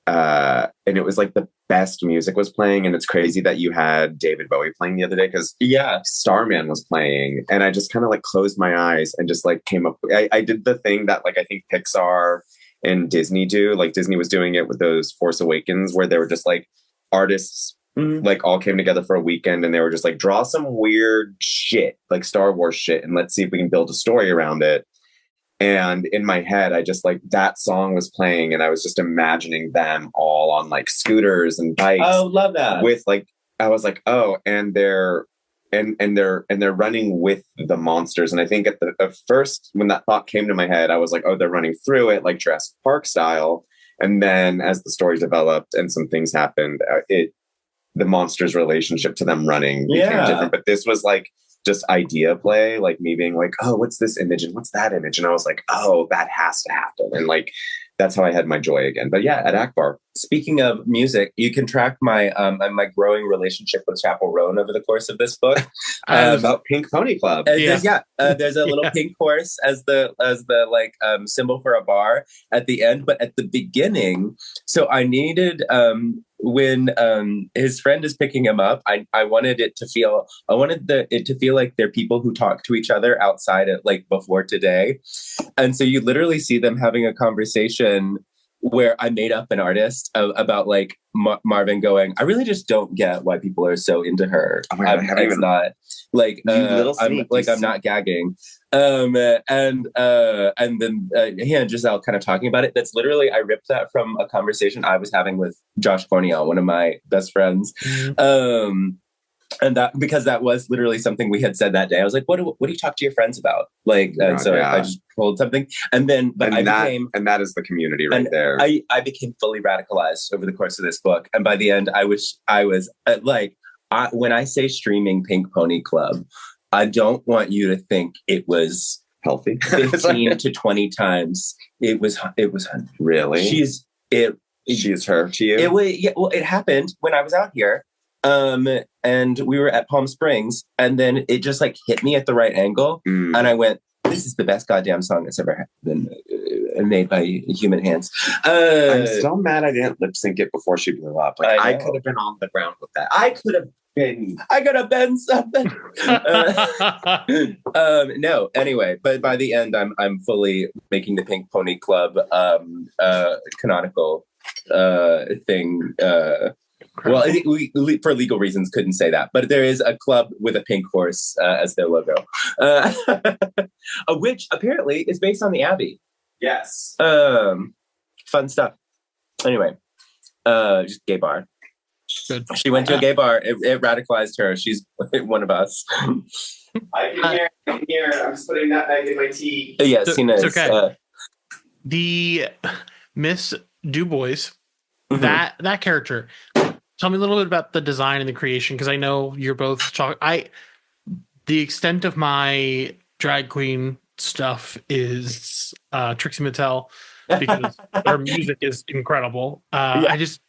S2: it was like the best music was playing. And it's crazy that you had David Bowie playing the other day, because Starman was playing, and I just kind of like closed my eyes and just like came up. I did the thing that like I think Pixar and Disney do. Like Disney was doing it with those Force Awakens, where they were just like artists like all came together for a weekend, and they were just like, draw some weird shit, like Star Wars shit, and let's see if we can build a story around it. And in my head, I just like that song was playing, and I was just imagining them all on like scooters and bikes.
S3: Oh, love that.
S2: With like, I was like, oh, and they're running with the monsters. And I think at first, when that thought came to my head, I was like, oh, they're running through it like Jurassic Park style. And then as the story developed and some things happened, the monsters' relationship to them running became different. But this was like just idea play, like me being like, oh, what's this image and what's that image? And I was like, oh, that has to happen. And like, that's how I had my joy again. But yeah, at Akbar.
S3: Speaking of music, you can track my my growing relationship with Chapel Roan over the course of this book.
S2: About Pink Pony Club.
S3: There's a little pink horse as the like symbol for a bar at the end, but at the beginning. So I needed when his friend is picking him up, I wanted it to feel like they're people who talk to each other outside at like before today, and so you literally see them having a conversation where I made up an artist about like Marvin going, I really just don't get why people are so into her.
S2: Oh my God,
S3: I'm not like I'm not gagging. And then he and Giselle kind of talking about it. That's literally, I ripped that from a conversation I was having with Josh Cornell, one of my best friends. And that, because that was literally something we had said that day. I was like, what do you talk to your friends about? Like, I just pulled something, and that is the community right there. I became fully radicalized over the course of this book. And by the end, I was when I say streaming Pink Pony Club, I don't want you to think it was
S2: healthy
S3: 15 to 20 times. It was
S2: really,
S3: she's her to you. It happened when I was out here. And we were at Palm Springs, and then it just like hit me at the right angle, and I went, this is the best goddamn song that's ever been made by human hands.
S2: I'm still mad I didn't lip sync it before she blew up. Like I could have been on the ground with that. I could have been something.
S3: No, anyway, but by the end, I'm fully making the Pink Pony Club canonical thing. Well, I think we, for legal reasons, couldn't say that, but there is a club with a pink horse as their logo, which apparently is based on the Abbey.
S2: Yes.
S3: Fun stuff. Anyway, just gay bar.
S1: Good.
S3: She went to a gay bar. It radicalized her. She's one of us.
S2: I'm here. I'm just putting that back in my tea.
S3: Yeah, Sina is.
S1: Okay. The Miss Du Bois that character. Tell me a little bit about the design and the creation, because I know you're both the extent of my drag queen stuff is Trixie Mattel, because her music is incredible. It's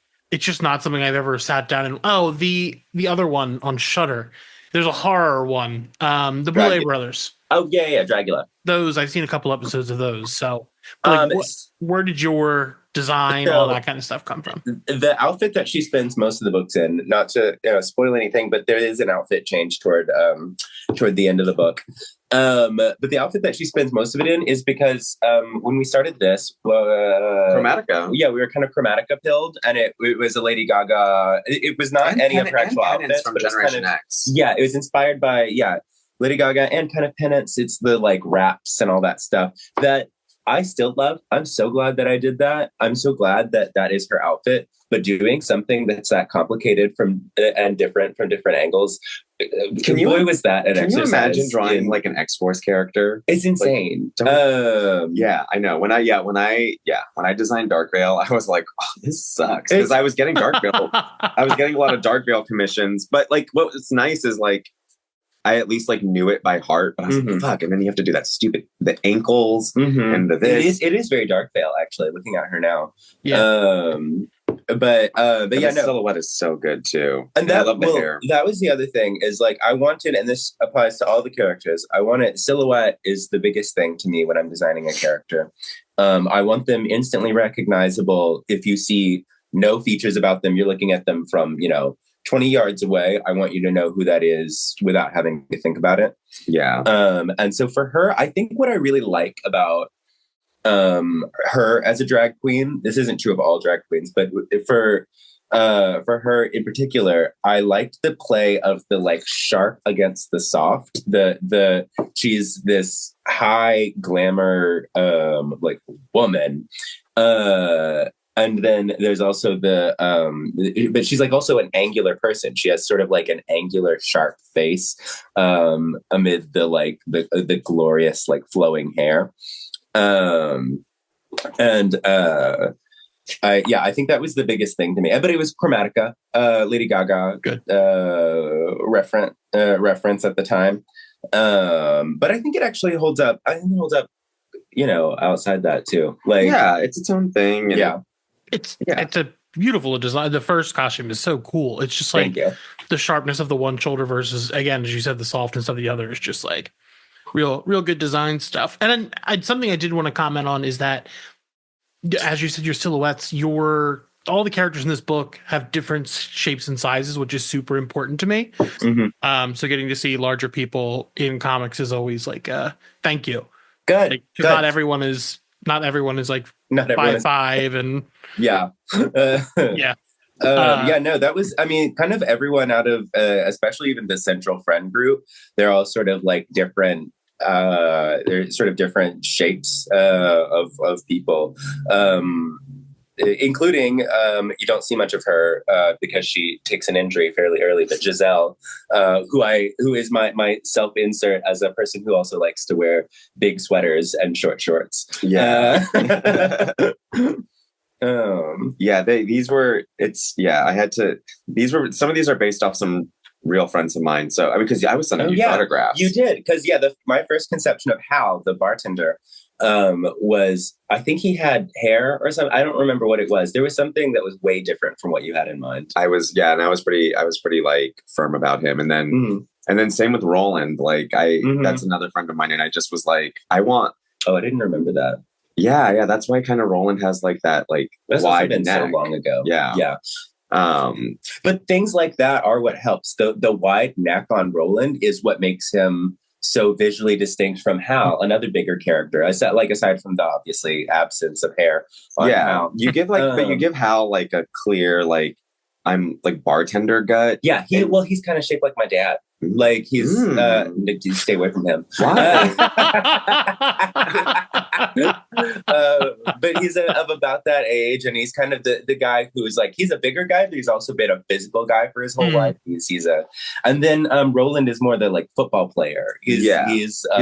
S1: just not something I've ever sat down and the other one on Shudder. There's a horror one, the Boulay Brothers.
S4: Oh yeah, Dragula.
S1: Those I've seen a couple episodes of those. So, like, where did your design, all that kind of stuff come from?
S3: The outfit that she spends most of the books in, not to spoil anything, but there is an outfit change toward the end of the book. But the outfit that she spends most of it in is because when we started this,
S2: Chromatica.
S3: Yeah, we were kind of Chromatica pilled, and it was a Lady Gaga. It was not any of her actual outfits
S2: from Generation X.
S3: Yeah, it was inspired by Lady Gaga and kind of Penance. It's the like raps and all that stuff that I still love. I'm so glad that I did that. I'm so glad that that is her outfit. But doing something that's that complicated and different from different angles, was that an exercise?
S2: Can you imagine drawing like an X-Force character?
S3: It's insane.
S2: Yeah, I know. When I designed Dark Veil, I was like, oh, this sucks, because I was getting Dark Veil. I was getting a lot of Dark Veil commissions, but like what's nice is like I at least like knew it by heart, but I was like, fuck. And then you have to do that the ankles and the this.
S3: It is very Dark Veil, actually, looking at her now.
S2: Yeah.
S3: But
S2: the silhouette is so good too.
S3: And
S2: I love the hair.
S3: That was the other thing is like, I wanted, and this applies to all the characters. Silhouette is the biggest thing to me when I'm designing a character. I want them instantly recognizable. If you see no features about them, you're looking at them from, 20 yards away. I want you to know who that is without having to think about it.
S2: Yeah.
S3: And so for her, I think what I really like about her as a drag queen, this isn't true of all drag queens, but for her in particular, I liked the play of the like sharp against the soft. She's this high glamour like woman. And then there's also but she's like also an angular person. She has sort of like an angular, sharp face amid the glorious like flowing hair. I think that was the biggest thing to me. But it was Chromatica, Lady Gaga,
S1: good
S3: reference at the time. But I think it actually holds up. I think it holds up, outside that too. Like,
S2: yeah, it's its own thing. And
S1: It's a beautiful design. The first costume is so cool. It's just like the sharpness of the one shoulder versus, again, as you said, the softness of the other is just like real good design stuff. And then something I did want to comment on is that, as you said, your silhouettes, all the characters in this book have different shapes and sizes, which is super important to me. So getting to see larger people in comics is always like, thank you.
S3: Good.
S1: Like, not everyone is like 5'5" and
S3: that was, I mean, kind of everyone out of especially even the central friend group, they're all sort of like different. They're sort of different shapes of people, including you don't see much of her because she takes an injury fairly early. But Giselle, who is my self insert as a person who also likes to wear big sweaters and short shorts.
S2: Yeah. Some of these are based off some real friends of mine. So because I was sending you photographs.
S3: You did, because my first conception of Hal, the bartender, was, I think he had hair or something. I don't remember what it was. There was something that was way different from what you had in mind.
S2: I was pretty like firm about him. And then same with Roland. Like that's another friend of mine, and I just was like, I
S3: didn't remember that.
S2: Yeah, that's why kind of Roland has like that like
S3: that's
S2: wide
S3: been
S2: neck.
S3: So long ago.
S2: Yeah.
S3: But things like that are what helps. The wide neck on Roland is what makes him so visually distinct from Hal, another bigger character. Aside from the obviously absence of hair on Hal.
S2: You give but you give Hal like a clear like I'm like bartender gut.
S3: Yeah, he's kind of shaped like my dad. Like he's stay away from him.
S2: Why?
S3: But he's of about that age, and he's kind of the guy who's like, he's a bigger guy, but he's also been a physical guy for his whole life. And then Roland is more the like football player. He's
S2: a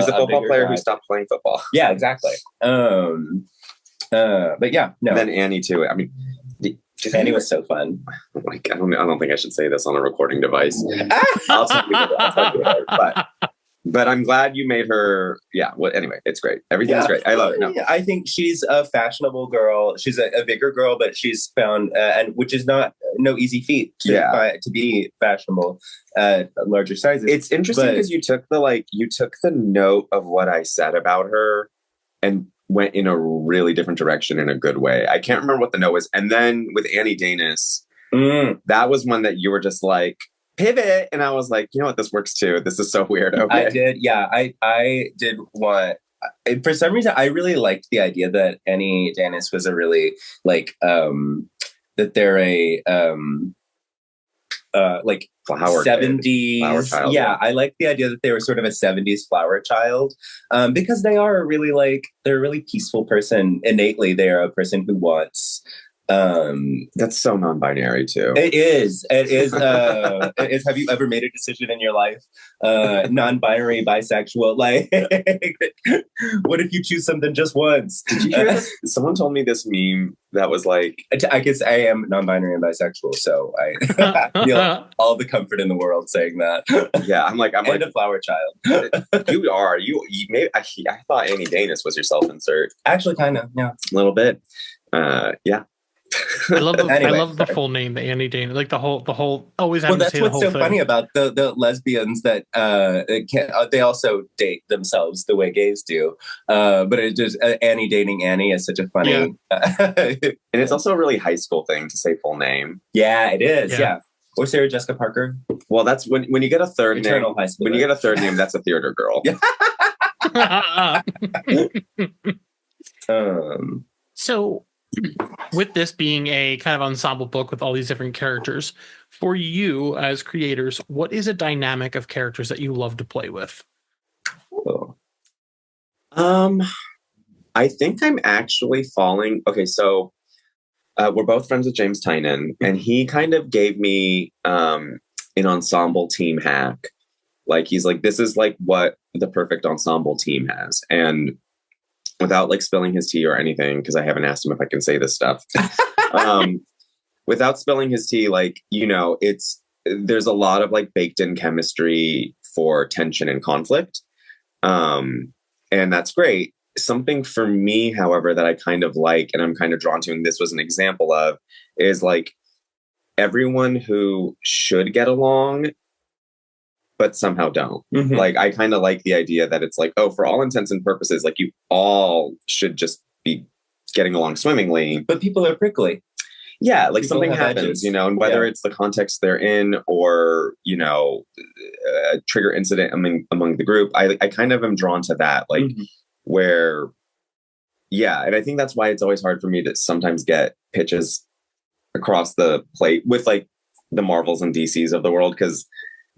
S2: football player who stopped playing football.
S3: Yeah, exactly. But yeah, no.
S2: And then Annie too. I mean,
S3: Annie was so fun.
S2: Like, I don't think I should say this on a recording device. I'll tell you later, but I'm glad you made her. Yeah. Well, anyway, it's great. Everything's great. I love it. No.
S3: I think she's a fashionable girl. She's a bigger girl, but she's found, and which is no easy feat to be fashionable at larger sizes.
S2: It's interesting because you took the note of what I said about her and went in a really different direction in a good way. I can't remember what the note was. And then with Annie Danis, that was one that you were just like, pivot, and I was like, you know what, this works too. This is so weird. Okay.
S3: I did, I did want. For some reason, I really liked the idea that Annie Danis was a really that they're a
S2: flower
S3: 70s
S2: flower child.
S3: Yeah, I like the idea that they were sort of a 70s flower child, because they are really they're a really peaceful person. Innately, they are a person who wants.
S2: That's so non-binary too.
S3: It is. It is. Have you ever made a decision in your life? Non-binary, bisexual. Like, what if you choose something just once?
S2: Did you hear this? Someone told me this meme that was like,
S3: I guess I am non-binary and bisexual, so I feel all the comfort in the world saying that.
S2: Yeah, I'm like
S3: a flower child.
S2: You are. You maybe. I thought Annie Danis was your self-insert.
S3: Actually, kind of. Yeah,
S2: a little bit. Yeah.
S1: I love the full name, the Annie Danis, like the whole always having to say the whole thing.
S3: That's what's so funny about the lesbians that they also date themselves the way gays do, but it just Annie dating Annie is such a funny
S2: and it's also a really high school thing to say full name.
S3: Yeah, it is. Yeah. Or Sarah Jessica Parker.
S2: Well, that's when you get a third name. When you get a third name, that's a theater girl.
S1: So, with this being a kind of ensemble book with all these different characters, for you as creators, what is a dynamic of characters that you love to play with?
S2: I think I'm actually falling. Okay, so we're both friends with James Tynan, and he kind of gave me an ensemble team hack. Like, he's like, this is like what the perfect ensemble team has. And without like spilling his tea or anything, because I haven't asked him if I can say this stuff. Without spilling his tea, like, you know, there's a lot of like baked in chemistry for tension and conflict. And that's great. Something for me, however, that I kind of like, and I'm kind of drawn to, and this was an example of, is like everyone who should get along but somehow don't. Mm-hmm. Like, I kind of like the idea that it's like, oh, for all intents and purposes, like, you all should just be getting along swimmingly.
S3: But people are prickly.
S2: Yeah, like something happens, edges. You know, and whether it's the context they're in or, you know, a trigger incident among the group, I kind of am drawn to that, like, where, yeah, and I think that's why it's always hard for me to sometimes get pitches across the plate with, like, the Marvels and DCs of the world, because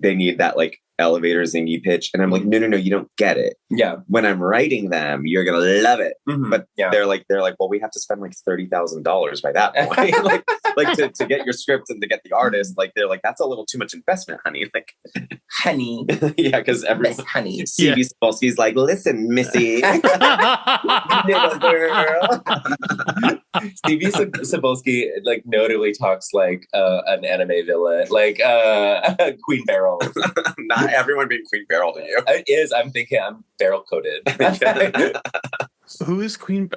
S2: they need that like elevator zingy pitch. And I'm like, no, you don't get it. Yeah. When I'm writing them, you're going to love it. Mm-hmm. But they're like, well, we have to spend like $30,000 by that point. like to get your script and to get the artist, like, they're like, that's a little too much investment, honey. Like,
S3: honey.
S2: Yeah. Cause everyone's
S3: honey.
S2: C.B. Sapolsky's like, listen, Missy. Little girl. C.B. Sapolsky like notably talks like an anime villain, like Queen Beryl. Not everyone being Queen Beryl to you.
S3: It is. I'm thinking I'm barrel coated.
S1: Who is Queen?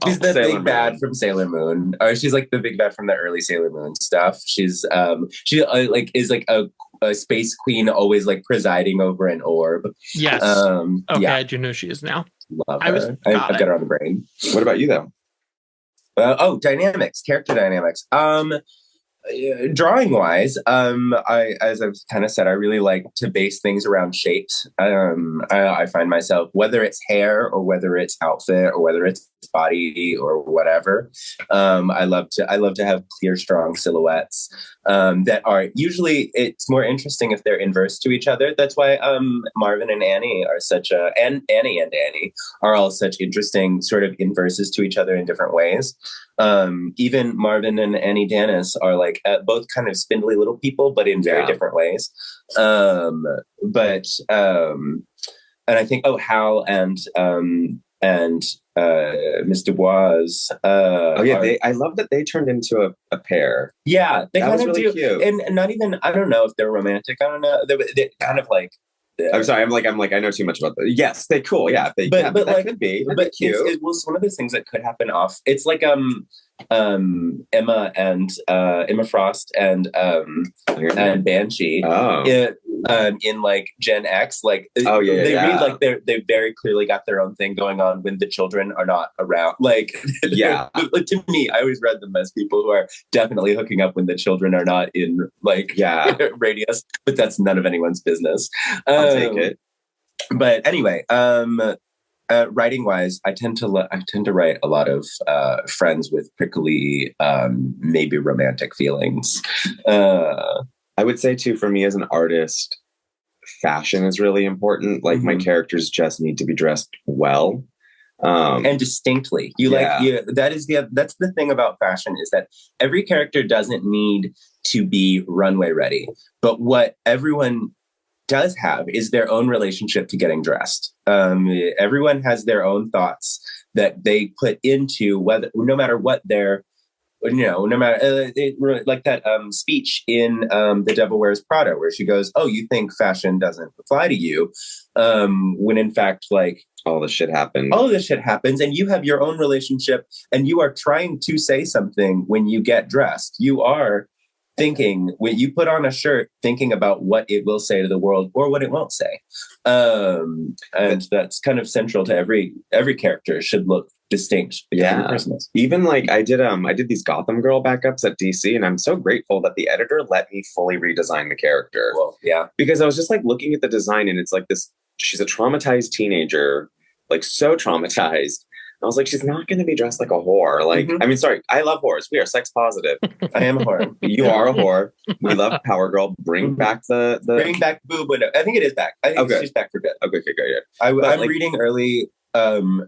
S3: She's the big bad from Sailor Moon. Or she's like the big bad from the early Sailor Moon stuff. She's like is like a space queen, always like presiding over an orb.
S1: Yes. Okay, I do know she is now.
S3: Love her. I've got her on the brain.
S2: What about you though?
S3: Dynamics, character dynamics. Drawing wise, as I've kind of said, I really like to base things around shapes. I find myself, whether it's hair or whether it's outfit or whether it's body or whatever, I love to have clear, strong silhouettes that are usually, it's more interesting if they're inverse to each other. That's why Marvin and Annie are and Annie are all such interesting sort of inverses to each other in different ways. Even Marvin and Annie Danis are like both kind of spindly little people, but in very different ways. And I think Hal and and Miss Dubois.
S2: Oh yeah, I love that they turned into a pair.
S3: Yeah, they
S2: That
S3: kind
S2: was
S3: of
S2: really
S3: do,
S2: cute.
S3: and not even. I don't know if they're romantic. I don't know. They kind of like.
S2: I'm sorry. I'm like. I know too much about that. Yes, they cool. Yeah,
S3: But
S2: that
S3: like
S2: could be. That'd
S3: but
S2: be cute.
S3: it was one of those things that could happen off. It's like Emma and Emma Frost and Banshee.
S2: Oh.
S3: In like Gen X, like
S2: Oh yeah,
S3: they
S2: yeah.
S3: read like they very clearly got their own thing going on when the children are not around. Like
S2: Yeah.
S3: to me, I always read them as people who are definitely hooking up when the children are not in like radius, but that's none of anyone's business.
S2: I'll take it.
S3: But anyway, writing wise, I tend to write a lot of friends with prickly, maybe romantic feelings.
S2: I would say too, for me as an artist, fashion is really important. Like my characters just need to be dressed well.
S3: And distinctly. That's the thing about fashion, is that every character doesn't need to be runway ready. But what everyone does have is their own relationship to getting dressed. Everyone has their own thoughts that they put into no matter what their, no matter like that speech in The Devil Wears Prada, where she goes, "Oh, you think fashion doesn't apply to you," when in fact, like,
S2: all this shit happens.
S3: All of this shit happens, and you have your own relationship, and you are trying to say something when you get dressed. You are thinking, when you put on a shirt, thinking about what it will say to the world or what it won't say. And that's kind of central to every character should look distinct.
S2: Yeah.
S3: Person is.
S2: Even like I did these Gotham Girl backups at DC, and I'm so grateful that the editor let me fully redesign the character.
S3: Well, yeah.
S2: Because I was just like looking at the design, and it's like this, she's a traumatized teenager, like so traumatized. I was like, she's not going to be dressed like a whore. Like, I mean, sorry, I love whores. We are sex positive.
S3: I am a whore.
S2: You are a whore. We love Power Girl. Bring back the
S3: bring back boob window. I think it is back. I think she's back for good.
S2: Okay, yeah.
S3: I'm reading early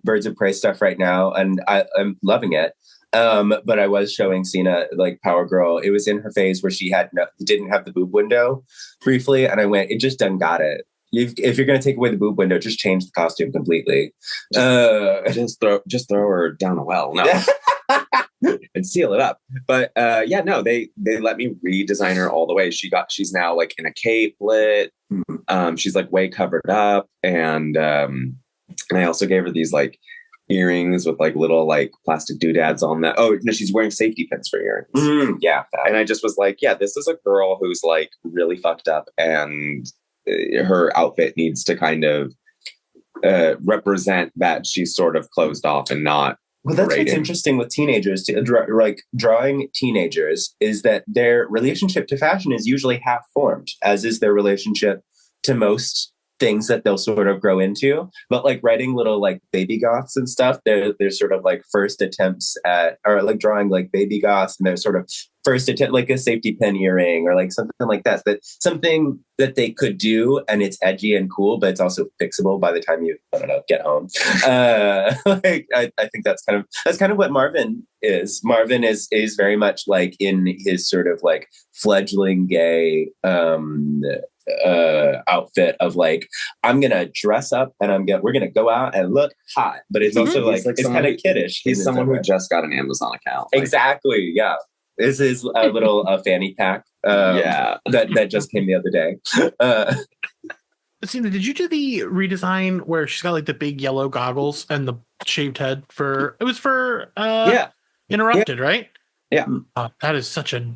S3: Birds of Prey stuff right now, and I'm loving it. But I was showing Sina like Power Girl. It was in her phase where she didn't have the boob window briefly, and I went, it just done got it. If you're going to take away the boob window, just change the costume completely.
S2: Just throw her down a well. No. And seal it up. But they let me redesign her all the way. She's now like in a capelet. She's like way covered up, and I also gave her these like earrings with like little like plastic doodads on that. Oh no, she's wearing safety pins for earrings. And I just was like, yeah, this is a girl who's like really fucked up, and her outfit needs to kind of represent that she's sort of closed off and not.
S3: Well, that's what's interesting with teenagers, like drawing teenagers, is that their relationship to fashion is usually half formed, as is their relationship to most things that they'll sort of grow into. But like writing little like baby goths and stuff, they're sort of like first attempts at, or like drawing like baby goths, and they're sort of first attempt, like a safety pin earring or like something like that. That something that they could do, and it's edgy and cool, but it's also fixable by the time you, I don't know, get home. Like I think that's kind of what Marvin is. Marvin is very much like in his sort of like fledgling gay outfit of like, I'm gonna dress up and we're gonna go out and look hot, but it's also like it's kind of kiddish.
S2: He's someone who just got an Amazon account.
S3: Exactly. Yeah. This is a little fanny pack. That just came the other day.
S1: Sina, did you do the redesign where she's got like the big yellow goggles and the shaved head for? It was for Interrupted, right?
S2: Yeah.
S1: That is such a.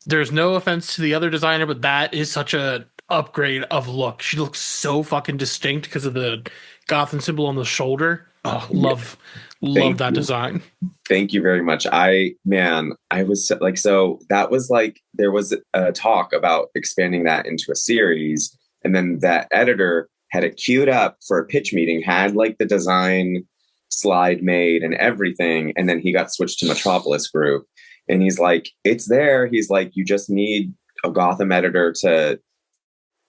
S1: There's no offense to the other designer, but that is such a upgrade of look. She looks so fucking distinct because of the Gotham symbol on the shoulder. Oh, love that design.
S2: Thank you very much. I was like, so that was like, there was a talk about expanding that into a series. And then that editor had it queued up for a pitch meeting, had like the design slide made and everything. And then he got switched to Metropolis Group. And he's like, it's there. He's like, you just need a Gotham editor to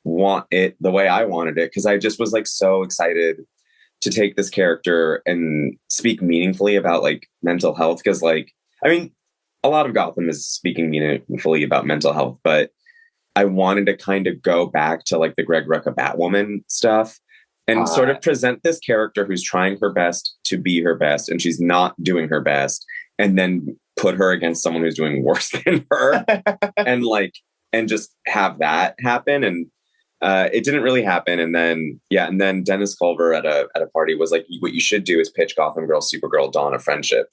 S2: want it the way I wanted it. Cause I just was like so excited to take this character and speak meaningfully about like mental health. Cause like, I mean, a lot of Gotham is speaking meaningfully about mental health, but I wanted to kind of go back to like the Greg Rucka Batwoman stuff and sort of present this character who's trying her best to be her best, and she's not doing her best, and then put her against someone who's doing worse than her, and just have that happen. And it didn't really happen. And then Dennis Culver at a party was like, what you should do is pitch Gotham Girl, Supergirl, Dawn of Friendship.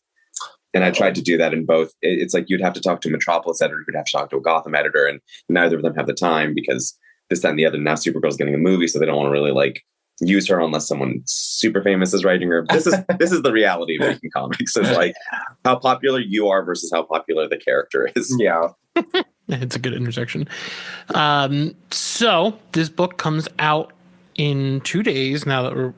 S2: And I tried to do that in both. It's like you'd have to talk to a Metropolis editor, you'd have to talk to a Gotham editor, and neither of them have the time because this, that, and the other. Now Supergirl's getting a movie, so they don't want to really like use her unless someone super famous is writing her. This is the reality of making comics. It's like how popular you are versus how popular the character is.
S3: Yeah.
S1: It's a good intersection. So this book comes out in 2 days now that we're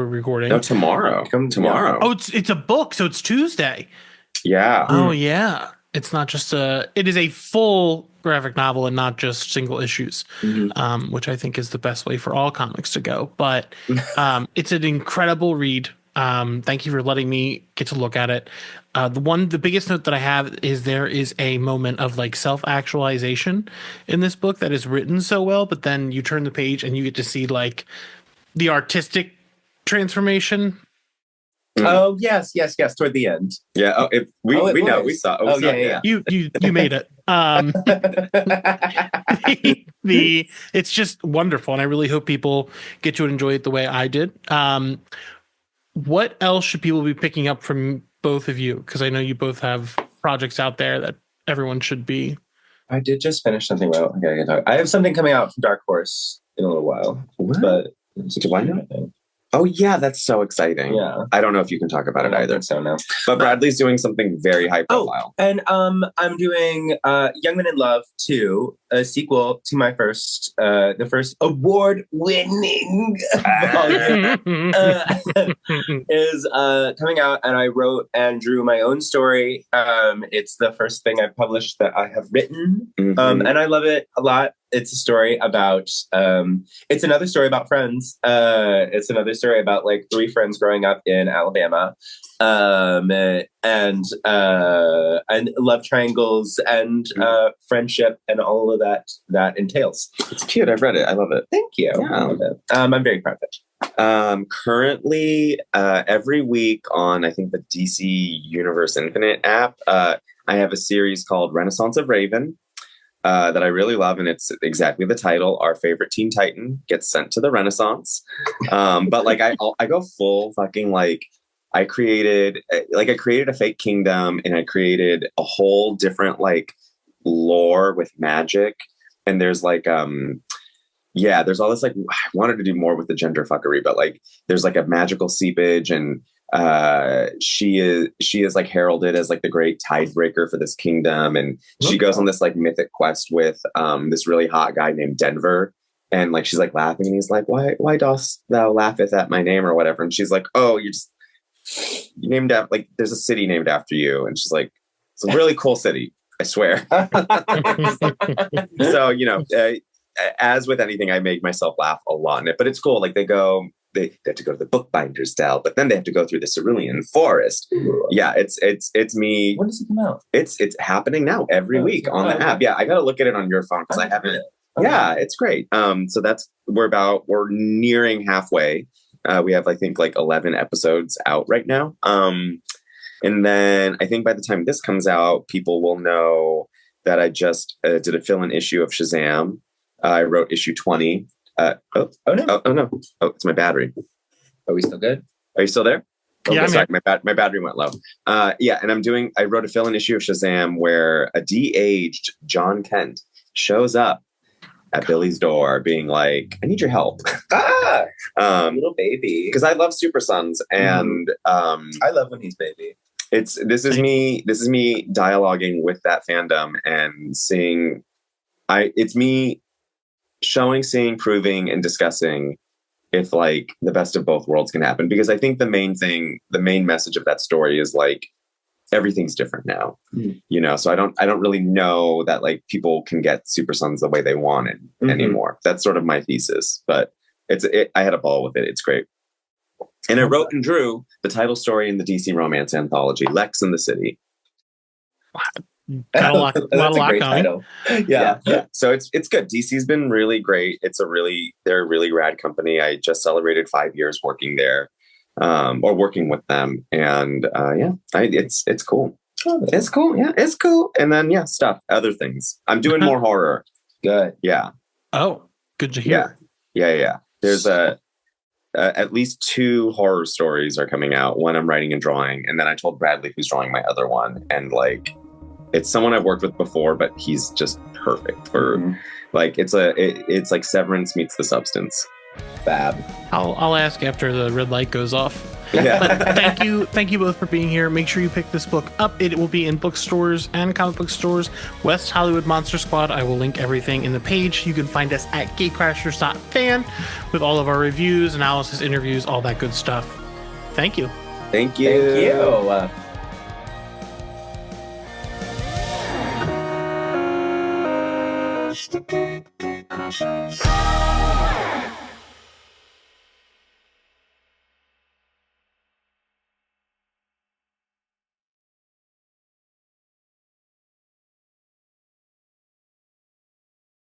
S1: recording.
S2: No, tomorrow. Tomorrow.
S1: Oh, it's a book, so it's Tuesday.
S2: Yeah.
S1: Oh yeah. It's not just it is a full graphic novel and not just single issues, which I think is the best way for all comics to go. But it's an incredible read. Thank you for letting me get to look at it. The biggest note that I have is there is a moment of like self-actualization in this book that is written so well, but then you turn the page and you get to see like the artistic transformation.
S3: Oh yes, toward the end.
S2: Yeah. Oh, we know. We saw.
S3: Yeah.
S1: You made it. It's just wonderful, and I really hope people get to enjoy it the way I did. What else should people be picking up from both of you? Because I know you both have projects out there that everyone should be.
S3: I did just finish something. Well, okay, I have something coming out from Dark Horse in a little while.
S2: What?
S3: But
S2: do I know? Oh yeah, that's so exciting.
S3: Yeah.
S2: I don't know if you can talk about it either.
S3: So no.
S2: But Bradley's doing something very high profile.
S3: And I'm doing Young Men in Love 2, a sequel to my first the first award-winning volume is coming out, and I wrote and drew my own story. It's the first thing I've published that I have written. And I love it a lot. It's a story about it's another story about friends. It's another story about like 3 friends growing up in Alabama, and love triangles and friendship and all of that entails.
S2: It's cute. I've read it. I love it.
S3: Thank you.
S2: Yeah.
S3: I love it. I'm very proud of it.
S2: Currently, every week on, I think, the DC Universe Infinite app, I have a series called Renaissance of Raven that I really love, and it's exactly the title. Our favorite Teen Titan gets sent to the Renaissance. But like I go full fucking like I created a fake kingdom, and I created a whole different like lore with magic, and there's like there's all this like I wanted to do more with the gender fuckery, but like there's like a magical seepage, and she is like heralded as like the great tidebreaker for this kingdom, and she goes on this like mythic quest with this really hot guy named Denver, and like she's like laughing, and he's like, why dost thou laugheth at my name or whatever, and she's like, oh, you named after, like there's a city named after you, and she's like, it's a really cool city, I swear. So as with anything, I make myself laugh a lot in it, but it's cool. Like they have to go to the bookbinder's dell, but then they have to go through the cerulean forest. Yeah, it's me.
S3: When does it come out?
S2: It's happening now every week on the app. Yeah, I got to look at it on your phone because I haven't. Okay. Yeah, it's great. So we're nearing halfway. We have, I think, like 11 episodes out right now. And then I think by the time this comes out, people will know that I just did a fill-in issue of Shazam. I wrote issue 20. Oh no! Oh, it's my battery.
S3: Are we still good?
S2: Are you still there?
S1: Okay, yeah,
S2: sorry, my battery went low. And I wrote a fill-in issue of Shazam where a de-aged John Kent shows up at Billy's door, being like, "I need your help."
S3: Little baby.
S2: Because I love Super Sons, and
S3: I love when he's baby.
S2: This is me dialoguing with that fandom and seeing. It's me showing, seeing, proving, and discussing if like the best of both worlds can happen. Because I think the main message of that story is like everything's different now, so I don't really know that like people can get Super Sons the way they wanted anymore. That's sort of my thesis, but I had a ball with it. It's great. And I wrote and drew the title story in the DC Romance anthology, Lex in the City.
S1: Got a lot
S3: That's
S1: of
S3: a
S1: lot
S3: great
S1: going.
S3: title. Yeah.
S2: So it's good. DC's been really great. They're a really rad company. I just celebrated 5 years working there, or working with them, and it's cool. It's cool. Yeah, it's cool. And then other things. I'm doing more horror.
S3: Good.
S2: Yeah.
S1: Oh, good to hear.
S2: Yeah. There's at least 2 horror stories are coming out. One I'm writing and drawing, and then I told Bradley, who's drawing my other one, and like, it's someone I've worked with before, but he's just perfect for like, it's like Severance meets The Substance.
S3: Fab.
S1: I'll ask after the red light goes off.
S2: Yeah.
S1: But thank you both for being here. Make sure you pick this book up. It will be in bookstores and comic book stores. West Hollywood Monster Squad. I will link everything in the page. You can find us at gatecrashers.fan with all of our reviews, analysis, interviews, all that good stuff. Thank you.
S2: Thank you.
S3: Thank you.